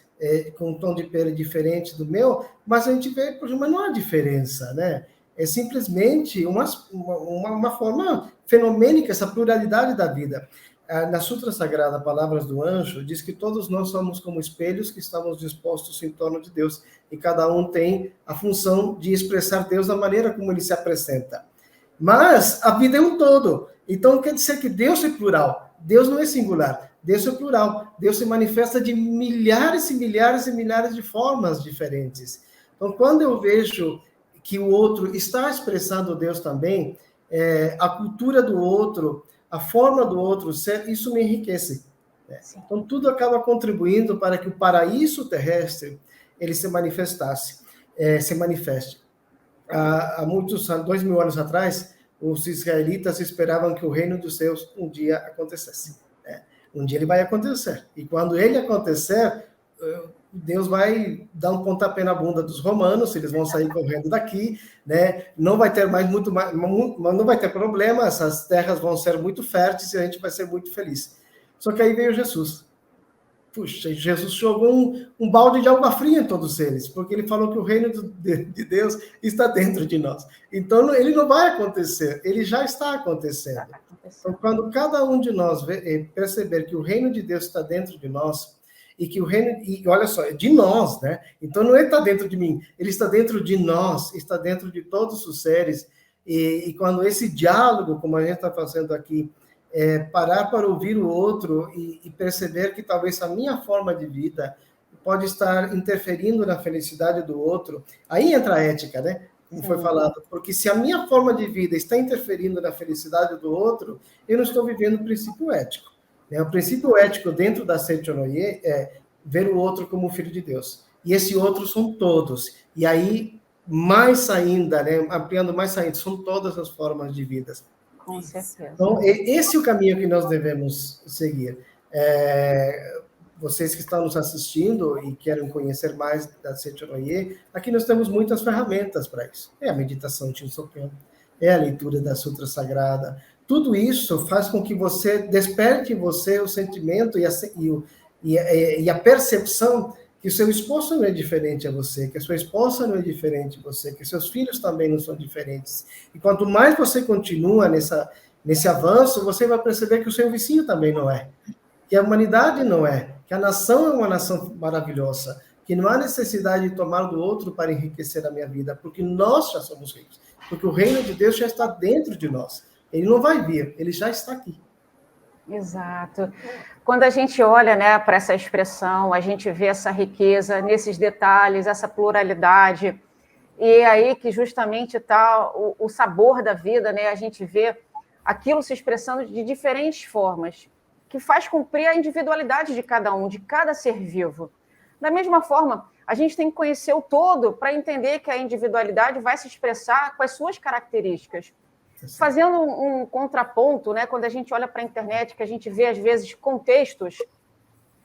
com um tom de pele diferente do meu, mas a gente vê, mas não há diferença, né? É simplesmente uma forma fenomênica, essa pluralidade da vida. Na Sutra Sagrada, Palavras do Anjo, diz que todos nós somos como espelhos que estamos dispostos em torno de Deus, e cada um tem a função de expressar Deus da maneira como ele se apresenta. Mas a vida é um todo, então quer dizer que Deus é plural, Deus não é singular, Deus é plural, Deus se manifesta de milhares e milhares e milhares de formas diferentes. Então, quando eu vejo que o outro está expressando Deus também, a cultura do outro, a forma do outro ser, isso me enriquece. Então, tudo acaba contribuindo para que o paraíso terrestre ele se manifeste. Há 2.000 anos atrás, os israelitas esperavam que o reino dos céus um dia acontecesse. Né? Um dia ele vai acontecer. E quando ele acontecer, Deus vai dar um pontapé na bunda dos romanos, eles vão sair correndo daqui, né? Não vai ter não vai ter problema, essas terras vão ser muito férteis e a gente vai ser muito feliz. Só que aí veio Jesus. Puxa, Jesus jogou um balde de água fria em todos eles, porque ele falou que o reino de Deus está dentro de nós. Então, ele não vai acontecer, ele já está acontecendo. Então, quando cada um de nós perceber que o reino de Deus está dentro de nós, e que o reino, e olha só, é de nós, né? Então, não ele está dentro de mim, ele está dentro de nós, está dentro de todos os seres, e quando esse diálogo, como a gente está fazendo aqui, parar para ouvir o outro e perceber que talvez a minha forma de vida pode estar interferindo na felicidade do outro. Aí entra a ética, né? Como foi falado. Porque se a minha forma de vida está interferindo na felicidade do outro, eu não estou vivendo o princípio ético. O princípio ético dentro da Seichonoye é ver o outro como filho de Deus. E esse outro são todos. E aí, mais ainda, né? Ampliando mais ainda, são todas as formas de vida. Com certeza. Então, esse é o caminho que nós devemos seguir. Vocês que estão nos assistindo e querem conhecer mais da Seichonoye, aqui nós temos muitas ferramentas para isso. É a meditação Shinsoken, é a leitura da Sutra Sagrada. Tudo isso faz com que você desperte em você o sentimento e a percepção que o seu esposo não é diferente a você, que a sua esposa não é diferente a você, que seus filhos também não são diferentes. E quanto mais você continua nesse avanço, você vai perceber que o seu vizinho também não é, que a humanidade não é, que a nação é uma nação maravilhosa, que não há necessidade de tomar do outro para enriquecer a minha vida, porque nós já somos ricos, porque o reino de Deus já está dentro de nós. Ele não vai vir, ele já está aqui. Exato. Quando a gente olha, né, para essa expressão, a gente vê essa riqueza nesses detalhes, essa pluralidade, e é aí que justamente está o sabor da vida, né? A gente vê aquilo se expressando de diferentes formas, que faz cumprir a individualidade de cada um, de cada ser vivo. Da mesma forma, a gente tem que conhecer o todo para entender que a individualidade vai se expressar com as suas características. Fazendo um contraponto, né, quando a gente olha para a internet, que a gente vê, às vezes, contextos,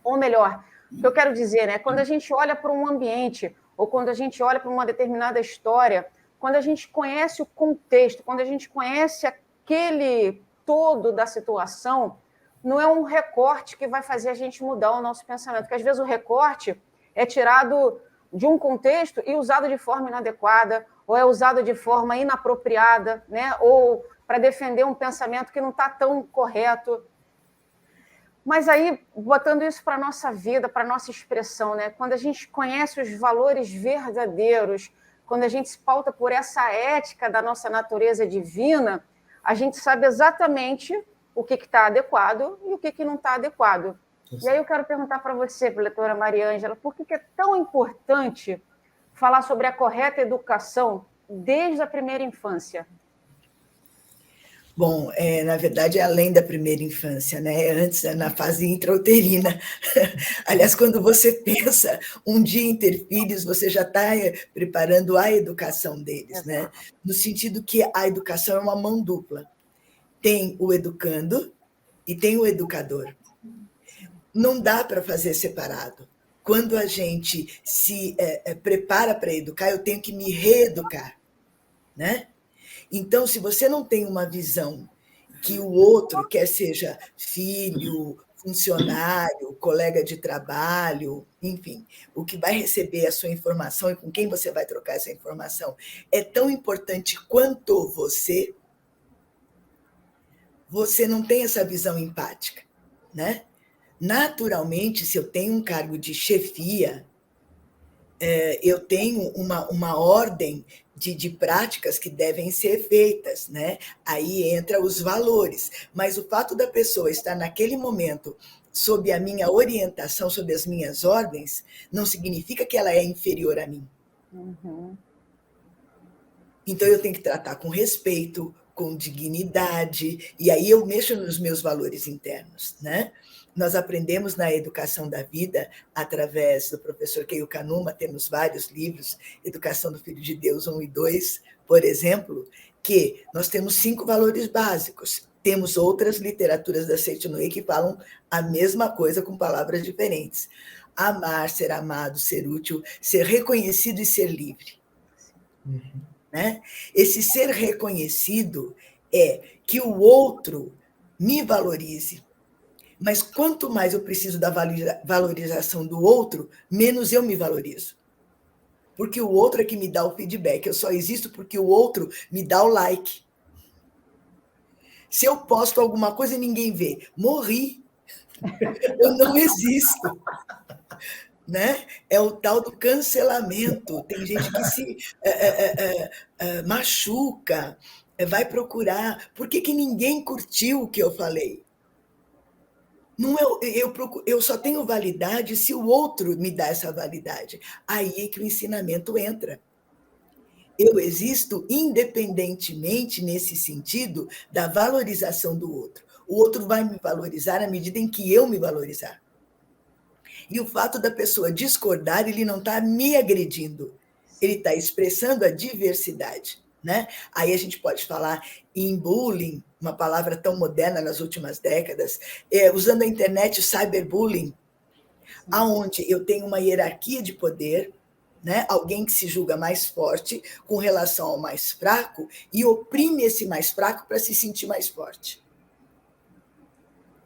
ou melhor, o que eu quero dizer, né, quando a gente olha para um ambiente, ou quando a gente olha para uma determinada história, quando a gente conhece o contexto, quando a gente conhece aquele todo da situação, não é um recorte que vai fazer a gente mudar o nosso pensamento, porque às vezes o recorte é tirado de um contexto e usado de forma inadequada, ou é usado de forma inapropriada, né? Ou para defender um pensamento que não está tão correto. Mas aí, botando isso para a nossa vida, para a nossa expressão, né? Quando a gente conhece os valores verdadeiros, quando a gente se pauta por essa ética da nossa natureza divina, a gente sabe exatamente o que está adequado e o que não está adequado. E aí eu quero perguntar para você, doutora Mariângela, por que é tão importante falar sobre a correta educação desde a primeira infância? Bom, na verdade, é além da primeira infância, né? Antes, na fase intrauterina. Aliás, quando você pensa um dia em ter filhos, você já está preparando a educação deles, né? No sentido que a educação é uma mão dupla. Tem o educando e tem o educador. Não dá para fazer separado. Quando a gente se prepara para educar, eu tenho que me reeducar, né? Então, se você não tem uma visão que o outro, quer seja filho, funcionário, colega de trabalho, enfim, o que vai receber a sua informação e com quem você vai trocar essa informação é tão importante quanto você não tem essa visão empática, né? Naturalmente, se eu tenho um cargo de chefia, eu tenho uma ordem de práticas que devem ser feitas, né? Aí entra os valores. Mas o fato da pessoa estar naquele momento sob a minha orientação, sob as minhas ordens, não significa que ela é inferior a mim. Uhum. Então, eu tenho que tratar com respeito, com dignidade, e aí eu mexo nos meus valores internos, né? Nós aprendemos na educação da vida, através do professor Keio Kanuma, temos vários livros, Educação do Filho de Deus 1 e 2, por exemplo, que nós temos 5 valores básicos. Temos outras literaturas da Seitonoi que falam a mesma coisa com palavras diferentes. Amar, ser amado, ser útil, ser reconhecido e ser livre. Uhum. Né? Esse ser reconhecido é que o outro me valorize. Mas quanto mais eu preciso da valorização do outro, menos eu me valorizo. Porque o outro é que me dá o feedback. Eu só existo porque o outro me dá o like. Se eu posto alguma coisa e ninguém vê, morri. Eu não existo. Né? É o tal do cancelamento. Tem gente que se machuca, vai procurar. Por que ninguém curtiu o que eu falei? Não eu só tenho validade se o outro me dá essa validade. Aí é que o ensinamento entra. Eu existo independentemente, nesse sentido, da valorização do outro. O outro vai me valorizar à medida em que eu me valorizar. E o fato da pessoa discordar, ele não está me agredindo, ele está expressando a diversidade. Né? Aí a gente pode falar em bullying, uma palavra tão moderna nas últimas décadas, usando a internet, o cyberbullying, aonde eu tenho uma hierarquia de poder, né? Alguém que se julga mais forte com relação ao mais fraco e oprime esse mais fraco para se sentir mais forte.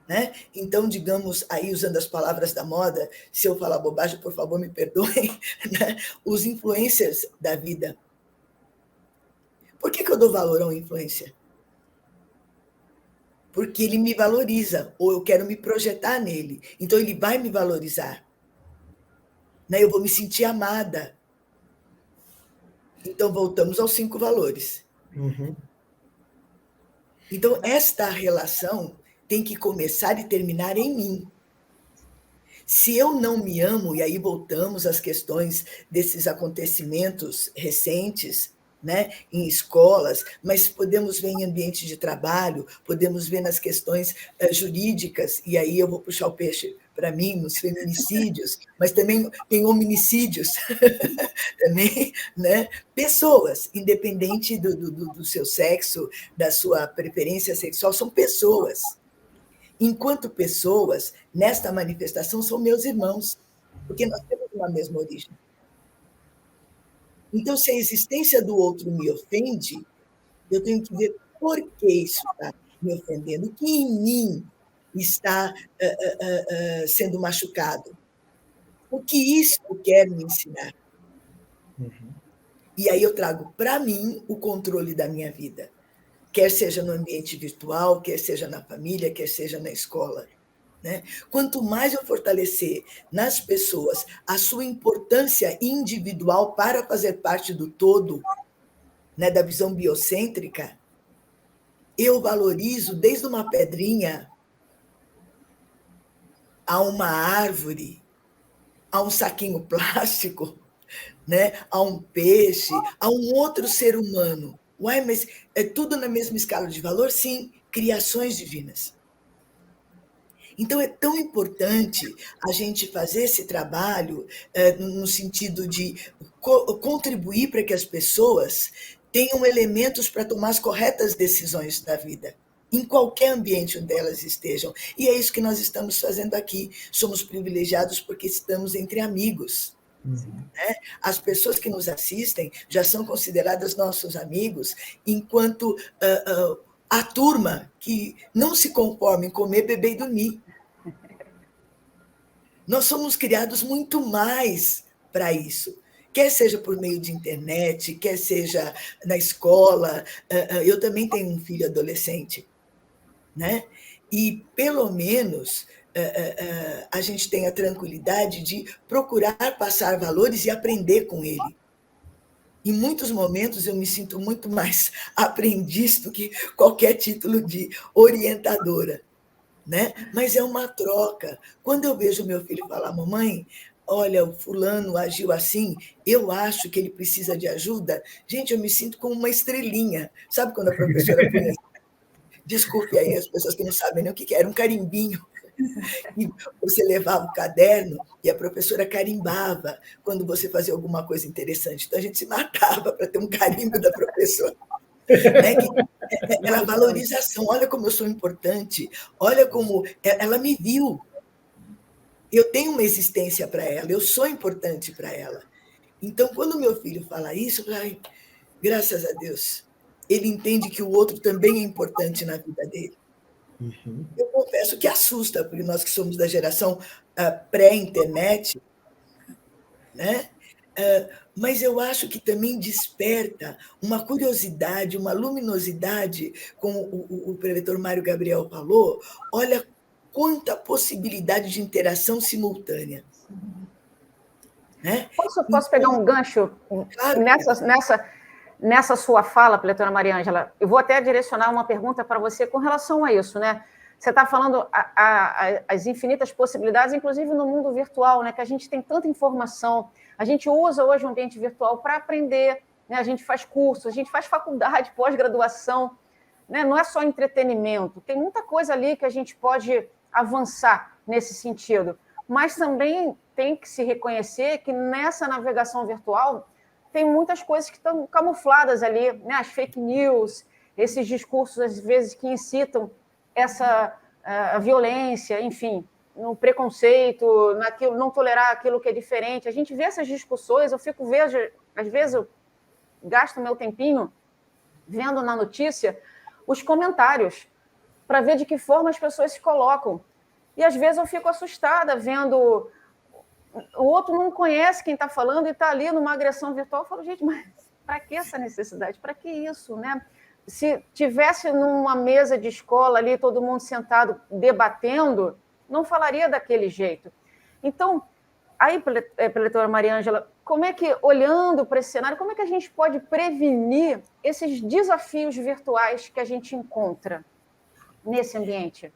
Né? Então, digamos, aí usando as palavras da moda, se eu falar bobagem, por favor, me perdoem, né? Os influencers da vida. Por que eu dou valor a uma influência? Porque ele me valoriza, ou eu quero me projetar nele. Então, ele vai me valorizar. Né? Eu vou me sentir amada. Então, voltamos aos 5 valores. Uhum. Então, esta relação tem que começar e terminar em mim. Se eu não me amo, e aí voltamos às questões desses acontecimentos recentes, né, em escolas, mas podemos ver em ambiente de trabalho, podemos ver nas questões jurídicas, e aí eu vou puxar o peixe para mim, nos feminicídios, mas também tem hominicídios, também, né? Pessoas, independente do seu sexo, da sua preferência sexual, são pessoas. Enquanto pessoas, nesta manifestação, são meus irmãos, porque nós temos uma mesma origem. Então, se a existência do outro me ofende, eu tenho que ver por que isso está me ofendendo, o que em mim está sendo machucado, o que isso quer me ensinar. Uhum. E aí eu trago para mim o controle da minha vida, quer seja no ambiente virtual, quer seja na família, quer seja na escola. Né? Quanto mais eu fortalecer nas pessoas a sua importância individual para fazer parte do todo, né, da visão biocêntrica, eu valorizo desde uma pedrinha a uma árvore, a um saquinho plástico, né, a um peixe, a um outro ser humano. Ué, mas é tudo na mesma escala de valor? Sim, criações divinas. Então, é tão importante a gente fazer esse trabalho no sentido de contribuir para que as pessoas tenham elementos para tomar as corretas decisões da vida, em qualquer ambiente onde elas estejam. E é isso que nós estamos fazendo aqui. Somos privilegiados porque estamos entre amigos. Uhum. Né? As pessoas que nos assistem já são consideradas nossos amigos, enquanto a turma que não se conforma em comer, beber e dormir. Nós somos criados muito mais para isso. Quer seja por meio de internet, quer seja na escola. Eu também tenho um filho adolescente. Né? E, pelo menos, a gente tem a tranquilidade de procurar passar valores e aprender com ele. Em muitos momentos, eu me sinto muito mais aprendiz do que qualquer título de orientadora. Né? Mas é uma troca. Quando eu vejo meu filho falar, mamãe, olha, o fulano agiu assim, eu acho que ele precisa de ajuda. Gente, eu me sinto como uma estrelinha. Sabe quando a professora punha, desculpe aí as pessoas que não sabem nem o que era, um carimbinho, e você levava o caderno e a professora carimbava quando você fazia alguma coisa interessante. Então a gente se matava para ter um carimbo da professora. Né? Que era valorização. Olha como eu sou importante, olha como ela me viu. Eu tenho uma existência para ela, eu sou importante para ela. Então, quando meu filho fala isso, eu falo, ai, graças a Deus, ele entende que o outro também é importante na vida dele. Eu confesso que assusta, porque nós que somos da geração pré-internet, né? Mas eu acho que também desperta uma curiosidade, uma luminosidade, como o preletor Mário Gabriel falou, olha quanta possibilidade de interação simultânea. Né? Posso pegar um gancho Claro. nessa sua fala, preletora Maria Ângela? Eu vou até direcionar uma pergunta para você com relação a isso, né? Você está falando as infinitas possibilidades, inclusive no mundo virtual, né? Que a gente tem tanta informação, a gente usa hoje o ambiente virtual para aprender, né? A gente faz cursos, a gente faz faculdade, pós-graduação, né? Não é só entretenimento, tem muita coisa ali que a gente pode avançar nesse sentido, mas também tem que se reconhecer que nessa navegação virtual tem muitas coisas que estão camufladas ali, né? As fake news, esses discursos, às vezes, que incitam a violência, enfim, no preconceito, naquilo, não tolerar aquilo que é diferente. A gente vê essas discussões, às vezes eu gasto meu tempinho vendo na notícia os comentários para ver de que forma as pessoas se colocam. E às vezes eu fico assustada vendo o outro não conhece quem está falando e está ali numa agressão virtual. Eu falo, gente, mas para que essa necessidade? Para que isso, né? Se tivesse numa mesa de escola ali, todo mundo sentado debatendo, não falaria daquele jeito. Então, aí, preletora Maria Ângela, como é que, olhando para esse cenário, como é que a gente pode prevenir esses desafios virtuais que a gente encontra nesse ambiente?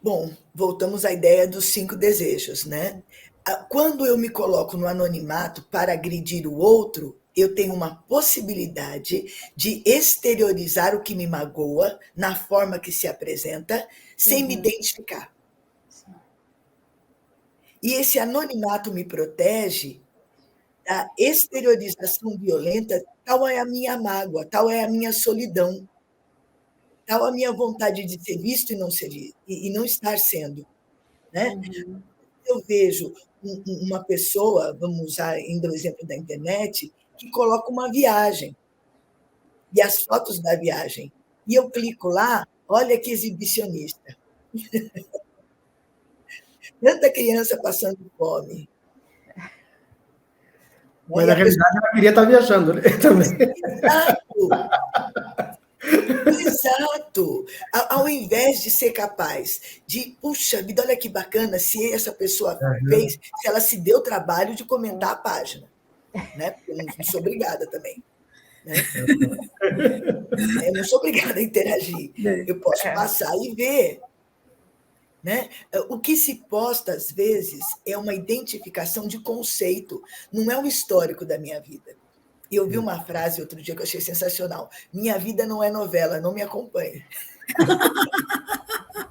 Bom, voltamos à ideia dos 5 desejos, né? Quando eu me coloco no anonimato para agredir o outro, eu tenho uma possibilidade de exteriorizar o que me magoa na forma que se apresenta, sem me identificar. Sim. E esse anonimato me protege da exteriorização violenta, tal é a minha mágoa, tal é a minha solidão, tal a minha vontade de ser visto e não ser e não estar sendo, né? Eu vejo uma pessoa, vamos usar ainda o exemplo da internet, que coloca uma viagem e as fotos da viagem. E eu clico lá, olha que exibicionista. Tanta criança passando fome. Mas na realidade ela queria estar viajando, né? Também. Exato. Ao invés de ser capaz de, puxa vida, olha que bacana, se essa pessoa fez, se ela se deu o trabalho de comentar a página. Né? Porque eu não sou obrigada também. Né? Eu não sou obrigada a interagir. Eu posso passar e ver. Né? O que se posta, às vezes, é uma identificação de conceito, não é um histórico da minha vida. E eu vi uma frase outro dia que eu achei sensacional. Minha vida não é novela, não me acompanhe.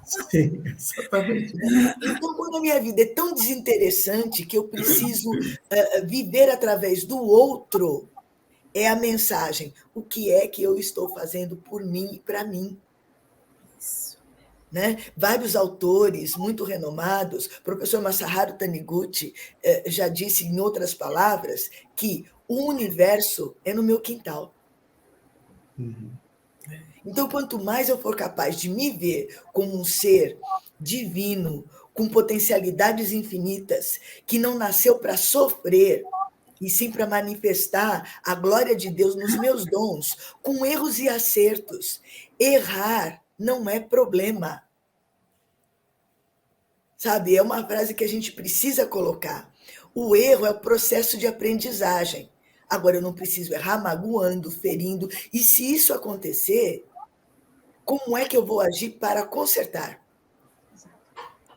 Sim, exatamente. Então, quando a minha vida é tão desinteressante que eu preciso viver através do outro, é a mensagem. O que é que eu estou fazendo por mim e para mim? Isso. Né? Vários autores muito renomados, o professor Masaharu Taniguchi já disse, em outras palavras, que o universo é no meu quintal. Então, quanto mais eu for capaz de me ver como um ser divino, com potencialidades infinitas, que não nasceu para sofrer, e sim para manifestar a glória de Deus nos meus dons, com erros e acertos. Errar não é problema. Sabe, é uma frase que a gente precisa colocar. O erro é o processo de aprendizagem. Agora, eu não preciso errar magoando, ferindo. E se isso acontecer, como é que eu vou agir para consertar?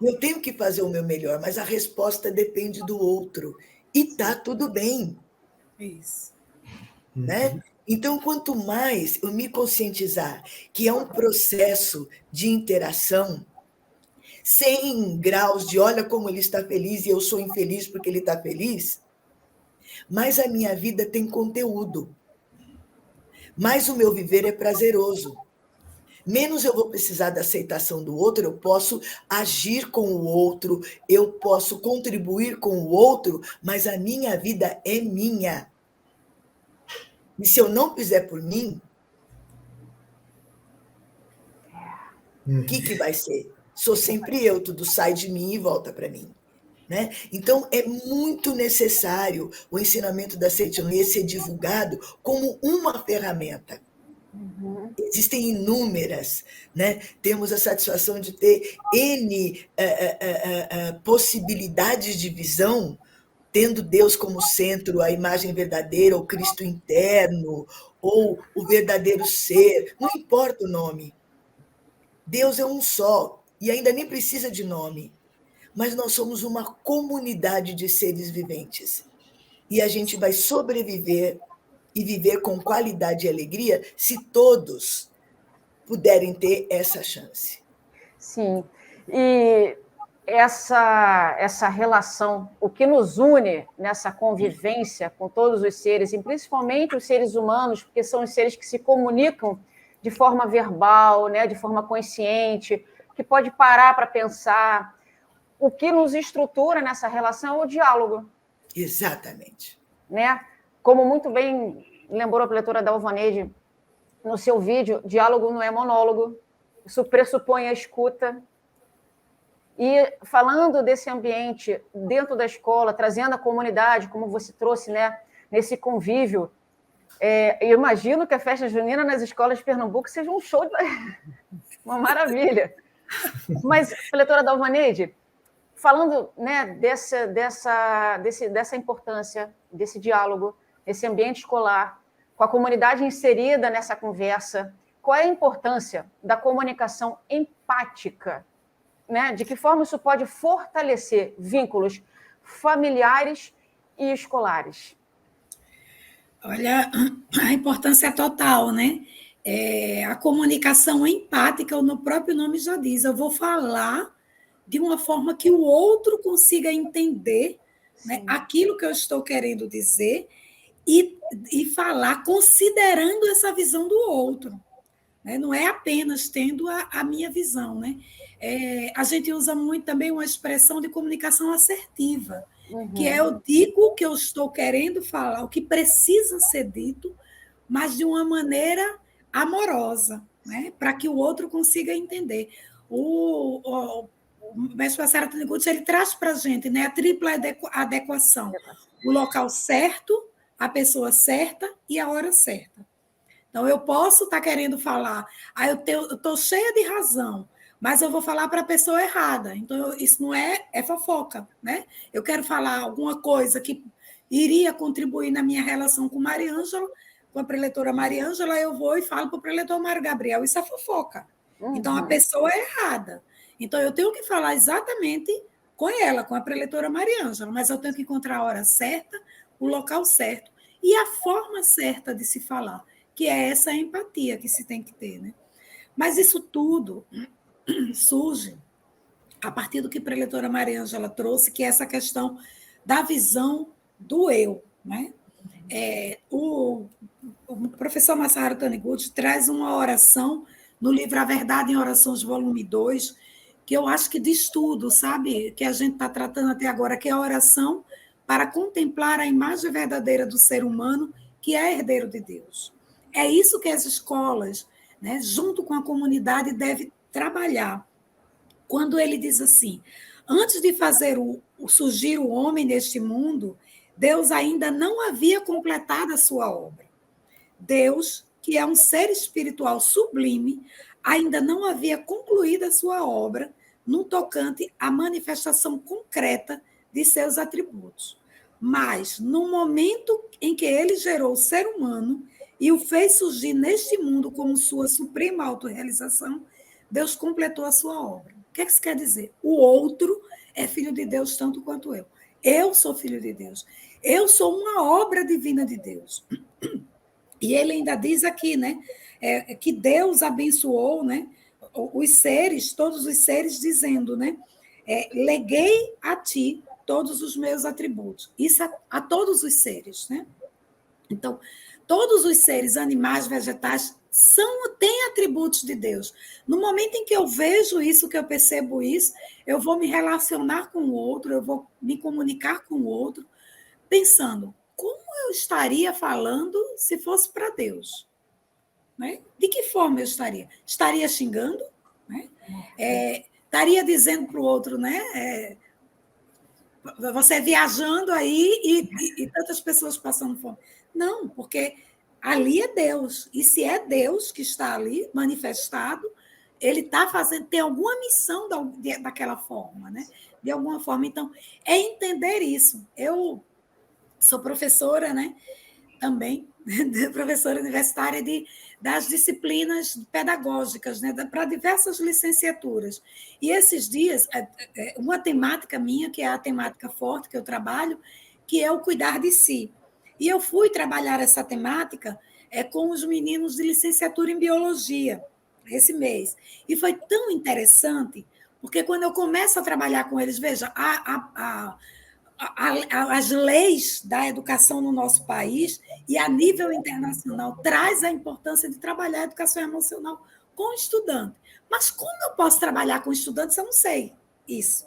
Eu tenho que fazer o meu melhor, mas a resposta depende do outro. E tá tudo bem, Isso. né? Então, quanto mais eu me conscientizar que é um processo de interação, sem graus de olha como ele está feliz e eu sou infeliz porque ele está feliz, mais a minha vida tem conteúdo, mais o meu viver é prazeroso. Menos eu vou precisar da aceitação do outro, eu posso agir com o outro, eu posso contribuir com o outro, mas a minha vida é minha. E se eu não fizer por mim, o que vai ser? Sou sempre eu, tudo sai de mim e volta para mim. Né? Então, é muito necessário o ensinamento da Seitianoye ser divulgado como uma ferramenta. Existem inúmeras, né? Temos a satisfação de ter N possibilidades de visão, tendo Deus como centro, a imagem verdadeira, o Cristo interno, ou o verdadeiro ser, não importa o nome. Deus é um só, e ainda nem precisa de nome. Mas nós somos uma comunidade de seres viventes. E a gente vai sobreviver e viver com qualidade e alegria se todos puderem ter essa chance. Sim. E essa relação, o que nos une nessa convivência com todos os seres, e principalmente os seres humanos, porque são os seres que se comunicam de forma verbal, né, de forma consciente, que pode parar para pensar. O que nos estrutura nessa relação é o diálogo. Exatamente. Né? Como muito bem lembrou a preletora Dalvanede no seu vídeo, diálogo não é monólogo, isso pressupõe a escuta. E falando desse ambiente dentro da escola, trazendo a comunidade, como você trouxe, né, nesse convívio, eu imagino que a festa junina nas escolas de Pernambuco seja um show, uma maravilha. Mas, preletora Dalvanede, falando, né, dessa importância desse diálogo, desse ambiente escolar, com a comunidade inserida nessa conversa, qual é a importância da comunicação empática? Né? De que forma isso pode fortalecer vínculos familiares e escolares? Olha, a importância é total, né? A comunicação empática, no próprio nome já diz, eu vou falar de uma forma que o outro consiga entender, né, aquilo que eu estou querendo dizer e falar considerando essa visão do outro. Né? Não é apenas tendo a minha visão. Né? A gente usa muito também uma expressão de comunicação assertiva, que é eu digo o que eu estou querendo falar, o que precisa ser dito, mas de uma maneira amorosa, né? Para que o outro consiga entender. O mestre Passara Taniguchi, ele traz para a gente, né, a tripla adequação: o local certo, a pessoa certa e a hora certa. Então, eu posso estar querendo falar, eu estou cheia de razão, mas eu vou falar para a pessoa errada. Então, isso não é fofoca, né? Eu quero falar alguma coisa que iria contribuir na minha relação com Mariângela, com a preletora Mariângela, eu vou e falo para o preletor Mário Gabriel. Isso é fofoca. Então, a pessoa é errada. Então, eu tenho que falar exatamente com ela, com a preletora Mariângela, mas eu tenho que encontrar a hora certa, o local certo e a forma certa de se falar, que é essa empatia que se tem que ter. Né? Mas isso tudo surge a partir do que a preletora Mariângela trouxe, que é essa questão da visão do eu. Né? O professor Masaharu Taniguchi traz uma oração no livro A Verdade em Orações, volume 2, que eu acho que diz tudo, sabe? Que a gente está tratando até agora, que é a oração para contemplar a imagem verdadeira do ser humano, que é herdeiro de Deus. É isso que as escolas, né, junto com a comunidade, devem trabalhar. Quando ele diz assim, antes de fazer surgir o homem neste mundo, Deus ainda não havia completado a sua obra. Deus, que é um ser espiritual sublime, ainda não havia concluído a sua obra no tocante à manifestação concreta de seus atributos. Mas, no momento em que ele gerou o ser humano e o fez surgir neste mundo como sua suprema autorrealização, Deus completou a sua obra. O que isso quer dizer? O outro é filho de Deus tanto quanto eu. Eu sou filho de Deus. Eu sou uma obra divina de Deus. E ele ainda diz aqui, né, que Deus abençoou, né, os seres, todos os seres, dizendo, né, leguei a ti todos os meus atributos. Isso a todos os seres, né? Então, todos os seres, animais, vegetais, têm atributos de Deus. No momento em que eu vejo isso, que eu percebo isso, eu vou me relacionar com o outro, eu vou me comunicar com o outro, pensando, como eu estaria falando se fosse para Deus? Né? De que forma eu estaria? Estaria xingando? Né? Estaria dizendo para o outro, né? Você viajando aí e tantas pessoas passando fome. Não, porque ali é Deus. E se é Deus que está ali manifestado, ele está fazendo, tem alguma missão daquela forma, né? De alguma forma. Então, é entender isso. Eu sou professora, né? Também, professora universitária das disciplinas pedagógicas, né? Para diversas licenciaturas. E esses dias, uma temática minha, que é a temática forte que eu trabalho, que é o cuidar de si. E eu fui trabalhar essa temática com os meninos de licenciatura em biologia, esse mês. E foi tão interessante, porque quando eu começo a trabalhar com eles, veja, as leis da educação no nosso país e a nível internacional traz a importância de trabalhar a educação emocional com o estudante. Mas como eu posso trabalhar com estudantes se eu não sei isso?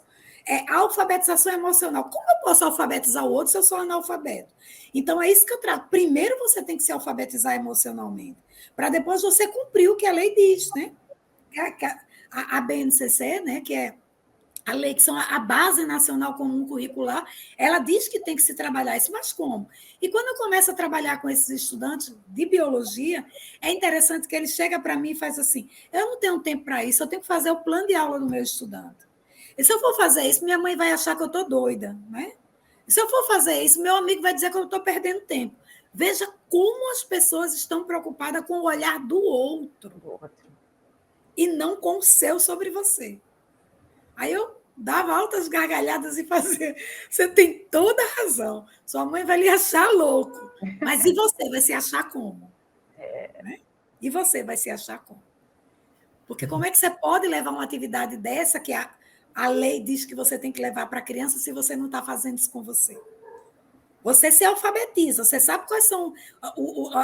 A alfabetização emocional. Como eu posso alfabetizar o outro se eu sou analfabeto? Então, é isso que eu trago. Primeiro, você tem que se alfabetizar emocionalmente, para depois você cumprir o que a lei diz, né? A BNCC, né, que é a lei que são a Base Nacional Comum Curricular, ela diz que tem que se trabalhar isso, mas como? E quando eu começo a trabalhar com esses estudantes de biologia, é interessante que ele chega para mim e faz assim, eu não tenho tempo para isso, eu tenho que fazer o plano de aula do meu estudante. E se eu for fazer isso, minha mãe vai achar que eu estou doida, né? E se eu for fazer isso, meu amigo vai dizer que eu estou perdendo tempo. Veja como as pessoas estão preocupadas com o olhar do outro e não com o seu sobre você. Aí eu dava altas gargalhadas e fazia. Você tem toda a razão. Sua mãe vai lhe achar louco. Mas e você vai se achar como? Né? E você vai se achar como? Porque como é que você pode levar uma atividade dessa que a lei diz que você tem que levar para a criança se você não está fazendo isso com você? Você se alfabetiza, você sabe quais são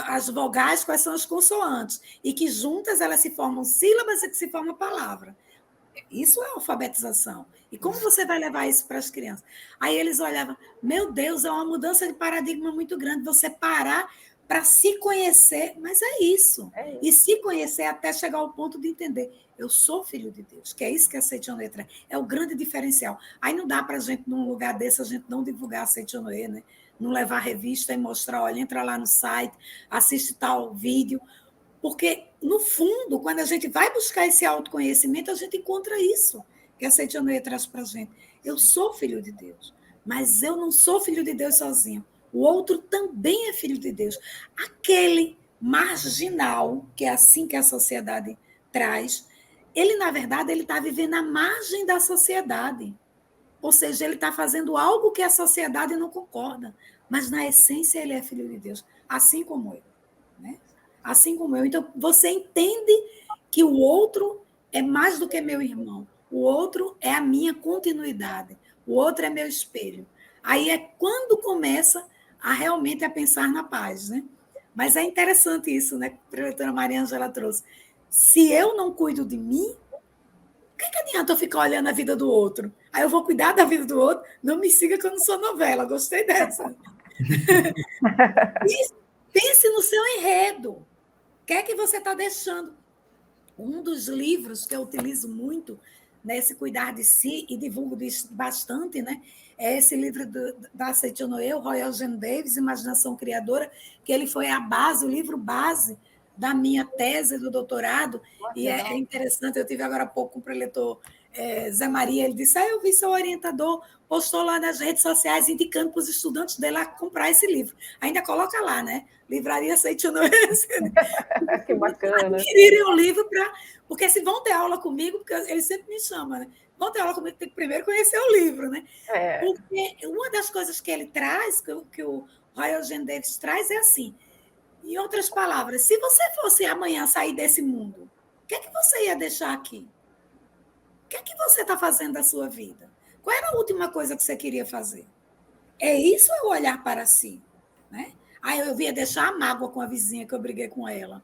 as vogais, quais são as consoantes, e que juntas elas se formam sílabas e que se formam palavra. Isso é alfabetização. E como você vai levar isso para as crianças? Aí eles olhavam, meu Deus, é uma mudança de paradigma muito grande, você parar para se conhecer, mas é isso. E se conhecer até chegar ao ponto de entender, eu sou filho de Deus, que é isso que a Seitianoye traz. É o grande diferencial. Aí não dá para a gente, num lugar desse, a gente não divulgar a Seitianoye, né? Não levar revista e mostrar, olha, entra lá no site, assiste tal vídeo, porque, no fundo, quando a gente vai buscar esse autoconhecimento, a gente encontra isso que a Seitianoye traz para a gente. Eu sou filho de Deus, mas eu não sou filho de Deus sozinho. O outro também é filho de Deus. Aquele marginal, que é assim que a sociedade traz, ele, na verdade, ele está vivendo à margem da sociedade. Ou seja, ele está fazendo algo que a sociedade não concorda. Mas, na essência, ele é filho de Deus, assim como eu. Né? Assim como eu. Então, você entende que o outro é mais do que meu irmão. O outro é a minha continuidade. O outro é meu espelho. Aí é quando começa a realmente a pensar na paz, né? Mas é interessante isso, né? Que a doutora Maria Ângela trouxe. Se eu não cuido de mim, o que adianta eu ficar olhando a vida do outro? Aí eu vou cuidar da vida do outro, não me siga que eu não sou novela, gostei dessa. Pense no seu enredo. O que é que você está deixando? Um dos livros que eu utilizo muito nesse cuidar de si e divulgo isso bastante, né? É esse livro da Seitianoye, o Royal Eugene Davis, Imaginação Criadora, que ele foi a base, o livro base da minha tese do doutorado, e é interessante, eu tive agora há pouco com o preletor Zé Maria, ele disse, eu vi seu orientador postou lá nas redes sociais indicando para os estudantes dele a comprar esse livro. Ainda coloca lá, né? Livraria Seitianoense. Que bacana. Adquirirem o livro porque se vão ter aula comigo, porque ele sempre me chama, né? Vão ter aula comigo, tem que primeiro conhecer o livro, né? Porque uma das coisas que ele traz, que o Roy Eugene Davis traz, é assim, em outras palavras, se você fosse amanhã sair desse mundo, o que é que você ia deixar aqui? O que é que você está fazendo da sua vida? Qual era a última coisa que você queria fazer? É isso ou olhar para si? Né? Eu ia deixar a mágoa com a vizinha que eu briguei com ela.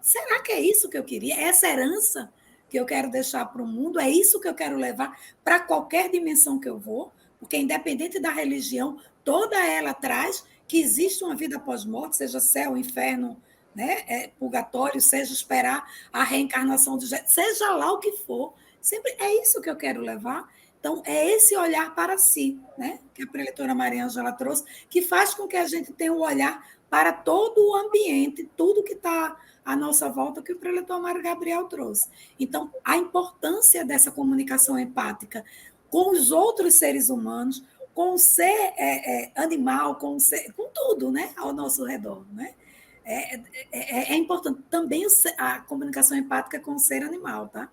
Será que é isso que eu queria? É essa herança que eu quero deixar para o mundo? É isso que eu quero levar para qualquer dimensão que eu vou? Porque, independente da religião, toda ela traz que existe uma vida pós-morte, seja céu, inferno, né? Purgatório, seja esperar a reencarnação de Jesus, seja lá o que for. Sempre é isso que eu quero levar. Então, é esse olhar para si, né? Que a preletora Maria Ângela trouxe, que faz com que a gente tenha um olhar para todo o ambiente, tudo que está à nossa volta, que o preletor Mário Gabriel trouxe. Então, a importância dessa comunicação empática com os outros seres humanos, com o ser animal, com tudo, né? Ao nosso redor, né? É importante também a comunicação empática com o ser animal, tá?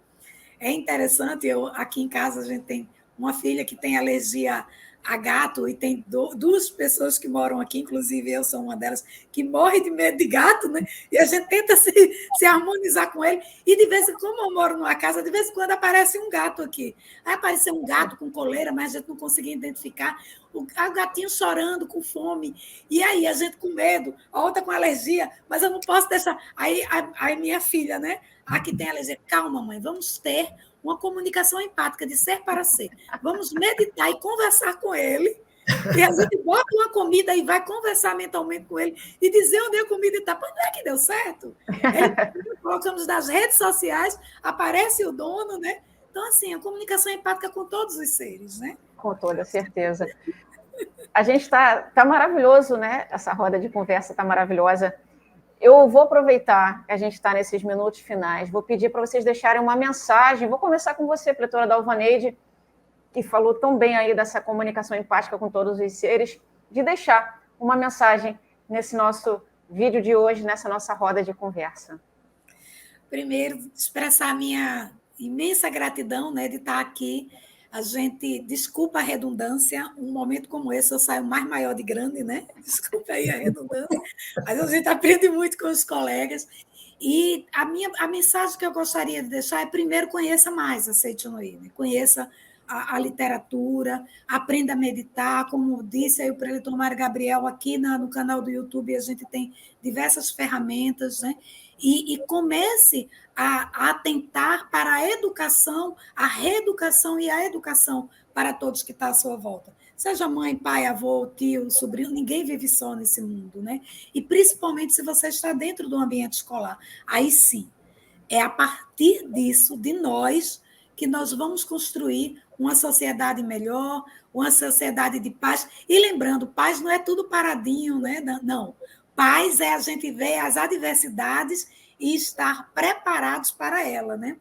É interessante, aqui em casa a gente tem uma filha que tem alergia a gato e tem duas pessoas que moram aqui, inclusive eu sou uma delas, que morre de medo de gato, né? E a gente tenta se harmonizar com ele. E de vez em quando, como eu moro numa casa, de vez em quando aparece um gato aqui. Aí apareceu um gato com coleira, mas a gente não conseguia identificar. O gatinho chorando, com fome. E aí a gente com medo, a outra com alergia, mas eu não posso deixar. Aí minha filha, né? Aqui tem alergia. Calma, mãe, vamos ter uma comunicação empática de ser para ser. Vamos meditar e conversar com ele. E a gente bota uma comida e vai conversar mentalmente com ele e dizer onde a comida está. Pois não é que deu certo? Colocamos nas redes sociais, aparece o dono, né? Então, assim, a comunicação empática com todos os seres, né? Com toda certeza. A gente está maravilhoso, né? Essa roda de conversa está maravilhosa. Eu vou aproveitar que a gente está nesses minutos finais, vou pedir para vocês deixarem uma mensagem. Vou começar com você, preletora Dalvaneide, que falou tão bem aí dessa comunicação empática com todos os seres, de deixar uma mensagem nesse nosso vídeo de hoje, nessa nossa roda de conversa. Primeiro, expressar a minha imensa gratidão, né, de estar aqui. A gente, desculpa a redundância, um momento como esse eu saio mais maior de grande, né? Desculpa aí a redundância, mas a gente aprende muito com os colegas. E a mensagem que eu gostaria de deixar é, primeiro, conheça mais a Seitianoye, né? Conheça a literatura, aprenda a meditar, como disse aí o preletor Mário Gabriel, aqui no canal do YouTube a gente tem diversas ferramentas, né? E comece a atentar para a educação, a reeducação e a educação para todos que estão à sua volta. Seja mãe, pai, avô, tio, sobrinho, ninguém vive só nesse mundo, né? E principalmente se você está dentro do ambiente escolar. Aí sim, é a partir disso, de nós, que nós vamos construir uma sociedade melhor, uma sociedade de paz. E lembrando, paz não é tudo paradinho, né? Não. Paz é a gente ver as adversidades e estar preparados para ela, né?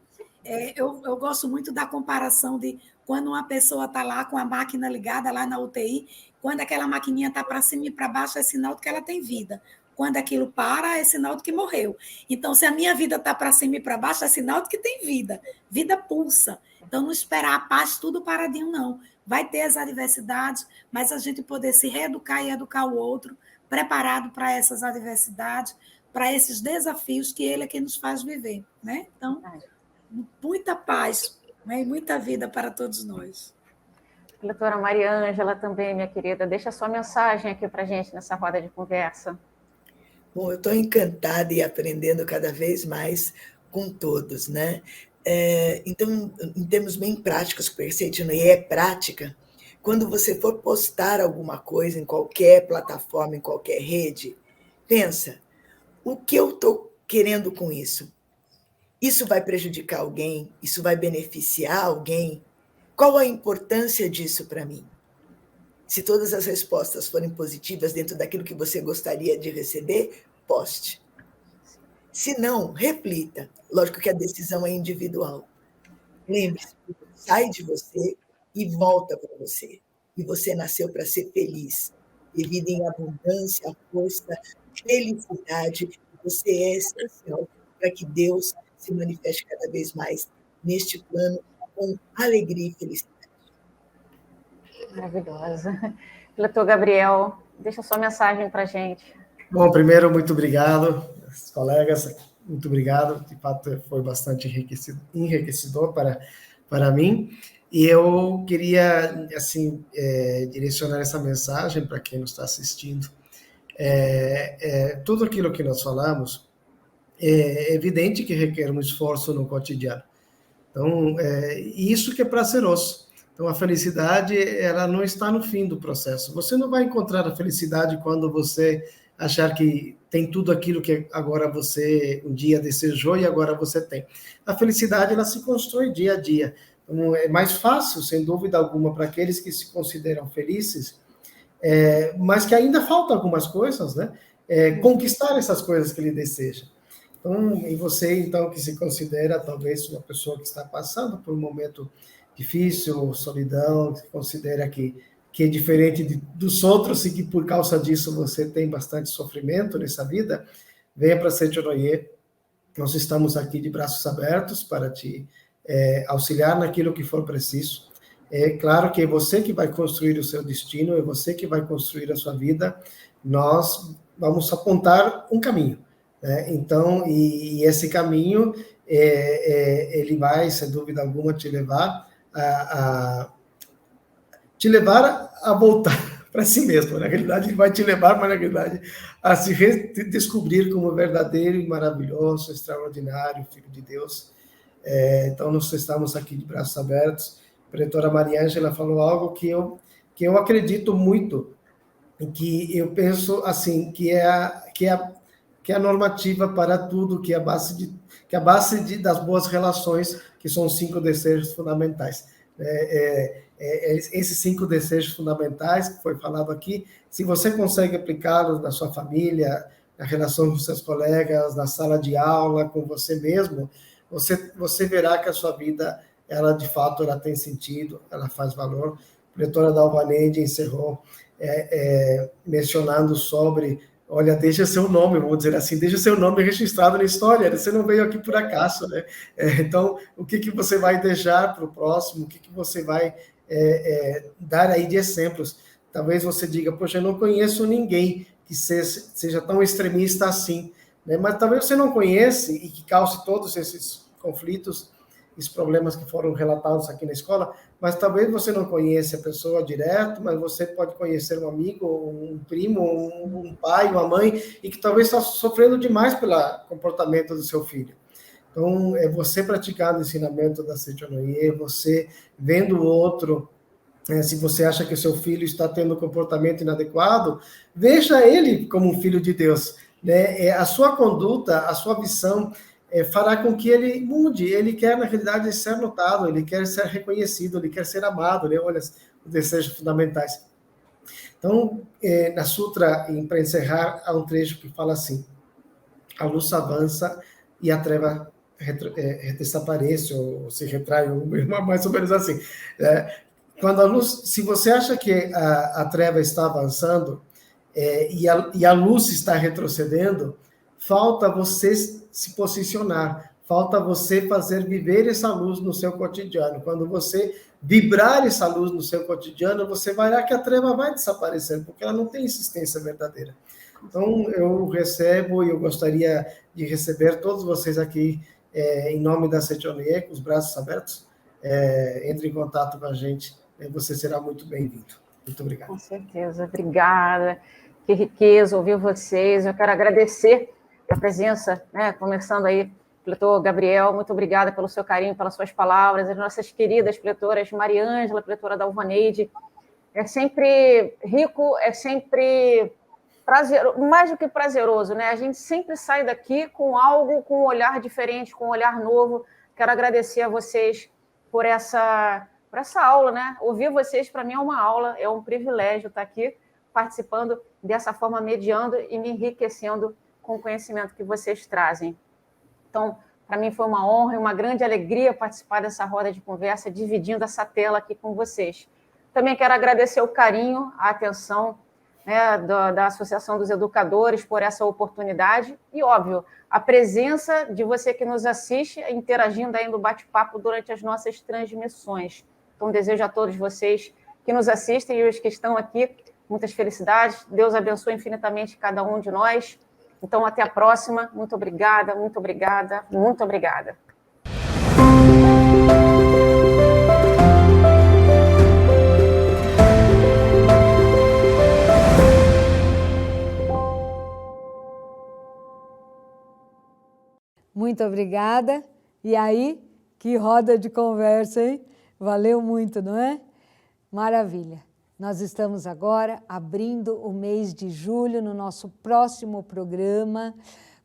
Eu gosto muito da comparação de quando uma pessoa está lá com a máquina ligada lá na UTI, quando aquela maquininha está para cima e para baixo, é sinal de que ela tem vida. Quando aquilo para, é sinal de que morreu. Então, se a minha vida está para cima e para baixo, é sinal de que tem vida. Vida pulsa. Então, não esperar a paz tudo paradinho, não. Vai ter as adversidades, mas a gente poder se reeducar e educar o outro, preparado para essas adversidades, para esses desafios que ele é quem nos faz viver, né? Então, muita paz, né? E muita vida para todos nós. Doutora Maria Ângela também, minha querida, deixa a sua mensagem aqui para a gente nessa roda de conversa. Bom, eu estou encantada e aprendendo cada vez mais com todos, né? Então, em termos bem práticos, porque Seitianoye é prática, quando você for postar alguma coisa em qualquer plataforma, em qualquer rede, pensa, o que eu estou querendo com isso? Isso vai prejudicar alguém? Isso vai beneficiar alguém? Qual a importância disso para mim? Se todas as respostas forem positivas dentro daquilo que você gostaria de receber, poste. Se não, reflita. Lógico que a decisão é individual. lembre-se, sai de você e volta para você. E você nasceu para ser feliz, ter vida em abundância, força, felicidade. Você é essencial para que Deus se manifeste cada vez mais neste plano com alegria e felicidade. Maravilhosa. Diretor Gabriel, deixa sua mensagem para a gente. Bom, primeiro, muito obrigado, colegas, muito obrigado, de fato foi bastante enriquecedor para mim, e eu queria, assim, direcionar essa mensagem para quem nos está assistindo. Tudo aquilo que nós falamos é evidente que requer um esforço no cotidiano, então, isso que é prazeroso. Então, a felicidade, ela não está no fim do processo. Você não vai encontrar a felicidade quando você achar que tem tudo aquilo que agora você um dia desejou e agora você tem. A felicidade, ela se constrói dia a dia. Então, é mais fácil, sem dúvida alguma, para aqueles que se consideram felizes, mas que ainda faltam algumas coisas, né? Conquistar essas coisas que ele deseja. Então, e você, então, que se considera talvez uma pessoa que está passando por um momento difícil, solidão, que considera que é diferente dos outros e que por causa disso você tem bastante sofrimento nessa vida, venha para Sechonoye. Nós estamos aqui de braços abertos para te auxiliar naquilo que for preciso. É claro que é você que vai construir o seu destino, é você que vai construir a sua vida. Nós vamos apontar um caminho, né? Então, e esse caminho, ele vai, sem dúvida alguma, te levar a voltar para si mesmo. Na realidade, ele vai te levar, mas na realidade, a se descobrir como verdadeiro e maravilhoso, extraordinário Filho de Deus. Então, nós estamos aqui de braços abertos. A preletora Maria Ângela falou algo que eu acredito muito, que eu penso assim, que é a normativa para tudo, que é a base das boas relações, que são 5 desejos fundamentais. Esses 5 desejos fundamentais que foi falado aqui, se você consegue aplicá-los na sua família, na relação com seus colegas, na sala de aula, com você mesmo, você verá que a sua vida, ela de fato, ela tem sentido, ela faz valor. A preletora Dalvaneide encerrou mencionando sobre, olha, deixa seu nome, vou dizer assim, deixa seu nome registrado na história, você não veio aqui por acaso, né? Então, o que você vai deixar para o próximo, o que você vai dar aí de exemplos? Talvez você diga, poxa, eu não conheço ninguém que seja tão extremista assim, né? Mas talvez você não conheça e que cause todos esses conflitos, esses problemas que foram relatados aqui na escola, mas talvez você não conheça a pessoa direto, mas você pode conhecer um amigo, um primo, um pai, uma mãe, e que talvez está sofrendo demais pelo comportamento do seu filho. Então, é você praticando o ensinamento da Sechonoye, você vendo o outro, se você acha que o seu filho está tendo um comportamento inadequado, veja ele como um filho de Deus, né? A sua conduta, a sua visão, fará com que ele mude. Ele quer, na realidade, ser notado, ele quer ser reconhecido, ele quer ser amado, né? Olha, os desejos fundamentais. Então, na Sutra, para encerrar, há um trecho que fala assim: a luz avança e a treva desaparece, ou se retrai, mais ou menos assim. Quando a luz, se você acha que a treva está avançando e a luz está retrocedendo, falta você se posicionar, falta você fazer viver essa luz no seu cotidiano. Quando você vibrar essa luz no seu cotidiano, você vai ver que a treva vai desaparecer, porque ela não tem existência verdadeira. Então, eu recebo e eu gostaria de receber todos vocês aqui em nome da Sechonoye, com os braços abertos. Entre em contato com a gente, você será muito bem-vindo. Muito obrigado. Com certeza, obrigada. Que riqueza ouvir vocês. Eu quero agradecer a presença, né, conversando aí, preletor Gabriel, muito obrigada pelo seu carinho, pelas suas palavras, as nossas queridas preletoras Maria Ângela, preletora Dalvaneide. É sempre rico, é sempre prazeroso, mais do que prazeroso, né? A gente sempre sai daqui com algo, com um olhar diferente, com um olhar novo. Quero agradecer a vocês por essa aula, né? Ouvir vocês, para mim, é uma aula, é um privilégio estar aqui participando dessa forma, mediando e me enriquecendo com o conhecimento que vocês trazem. Então, Para mim foi uma honra e uma grande alegria participar dessa roda de conversa, dividindo essa tela aqui com vocês. Também quero agradecer o carinho, a atenção, né, da Associação dos Educadores por essa oportunidade e, óbvio, a presença de você que nos assiste, interagindo aí no bate-papo durante as nossas transmissões. Então, desejo a todos vocês que nos assistem e os que estão aqui muitas felicidades. Deus abençoe infinitamente cada um de nós. Então, até a próxima. Muito obrigada, muito obrigada, muito obrigada. Muito obrigada. E aí, que roda de conversa, hein? Valeu muito, não é? Maravilha. Nós estamos agora abrindo o mês de julho no nosso próximo programa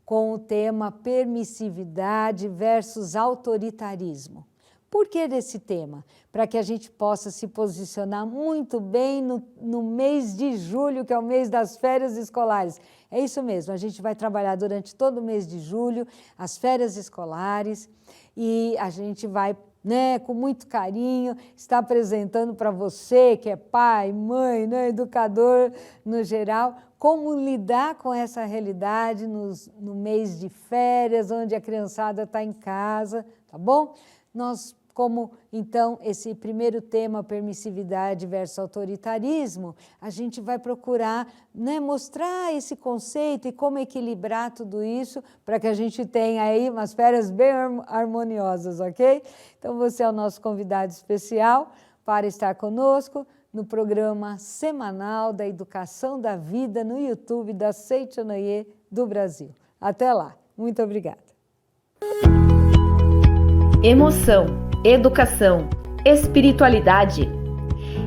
com o tema permissividade versus autoritarismo. Por que desse tema? Para que a gente possa se posicionar muito bem no mês de julho, que é o mês das férias escolares. É isso mesmo, a gente vai trabalhar durante todo o mês de julho, as férias escolares, e a gente vai, né, com muito carinho, está apresentando para você, que é pai, mãe, né, educador no geral, como lidar com essa realidade no mês de férias, onde a criançada está em casa, tá bom? Nós, como, então, esse primeiro tema, permissividade versus autoritarismo, a gente vai procurar, né, mostrar esse conceito e como equilibrar tudo isso para que a gente tenha aí umas férias bem harmoniosas, ok? Então, você é o nosso convidado especial para estar conosco no programa semanal da Educação da Vida no YouTube da Seitonoye do Brasil. Até lá. Muito obrigada. Emoção, educação, espiritualidade.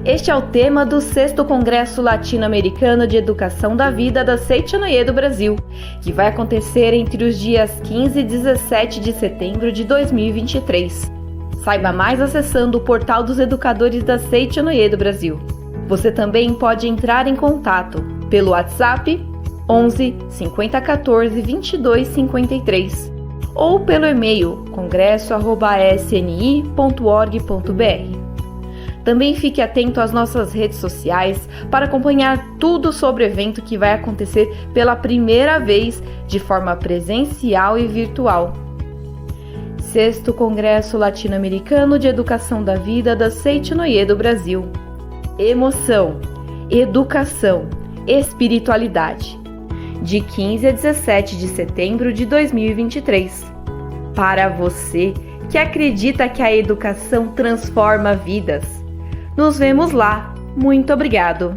Este é o tema do 6º Congresso Latino-Americano de Educação da Vida da Seitonoye do Brasil, que vai acontecer entre os dias 15 e 17 de setembro de 2023. Saiba mais acessando o portal dos educadores da Seitonoye do Brasil. Você também pode entrar em contato pelo WhatsApp 11 50 14 22 53 ou pelo e-mail congresso@sni.org.br. Também fique atento às nossas redes sociais para acompanhar tudo sobre o evento que vai acontecer pela primeira vez de forma presencial e virtual. 6º Congresso Latino-Americano de Educação da Vida da Seitonoye do Brasil. Emoção, educação, espiritualidade. De 15 a 17 de setembro de 2023. Para você que acredita que a educação transforma vidas. Nos vemos lá. Muito obrigado!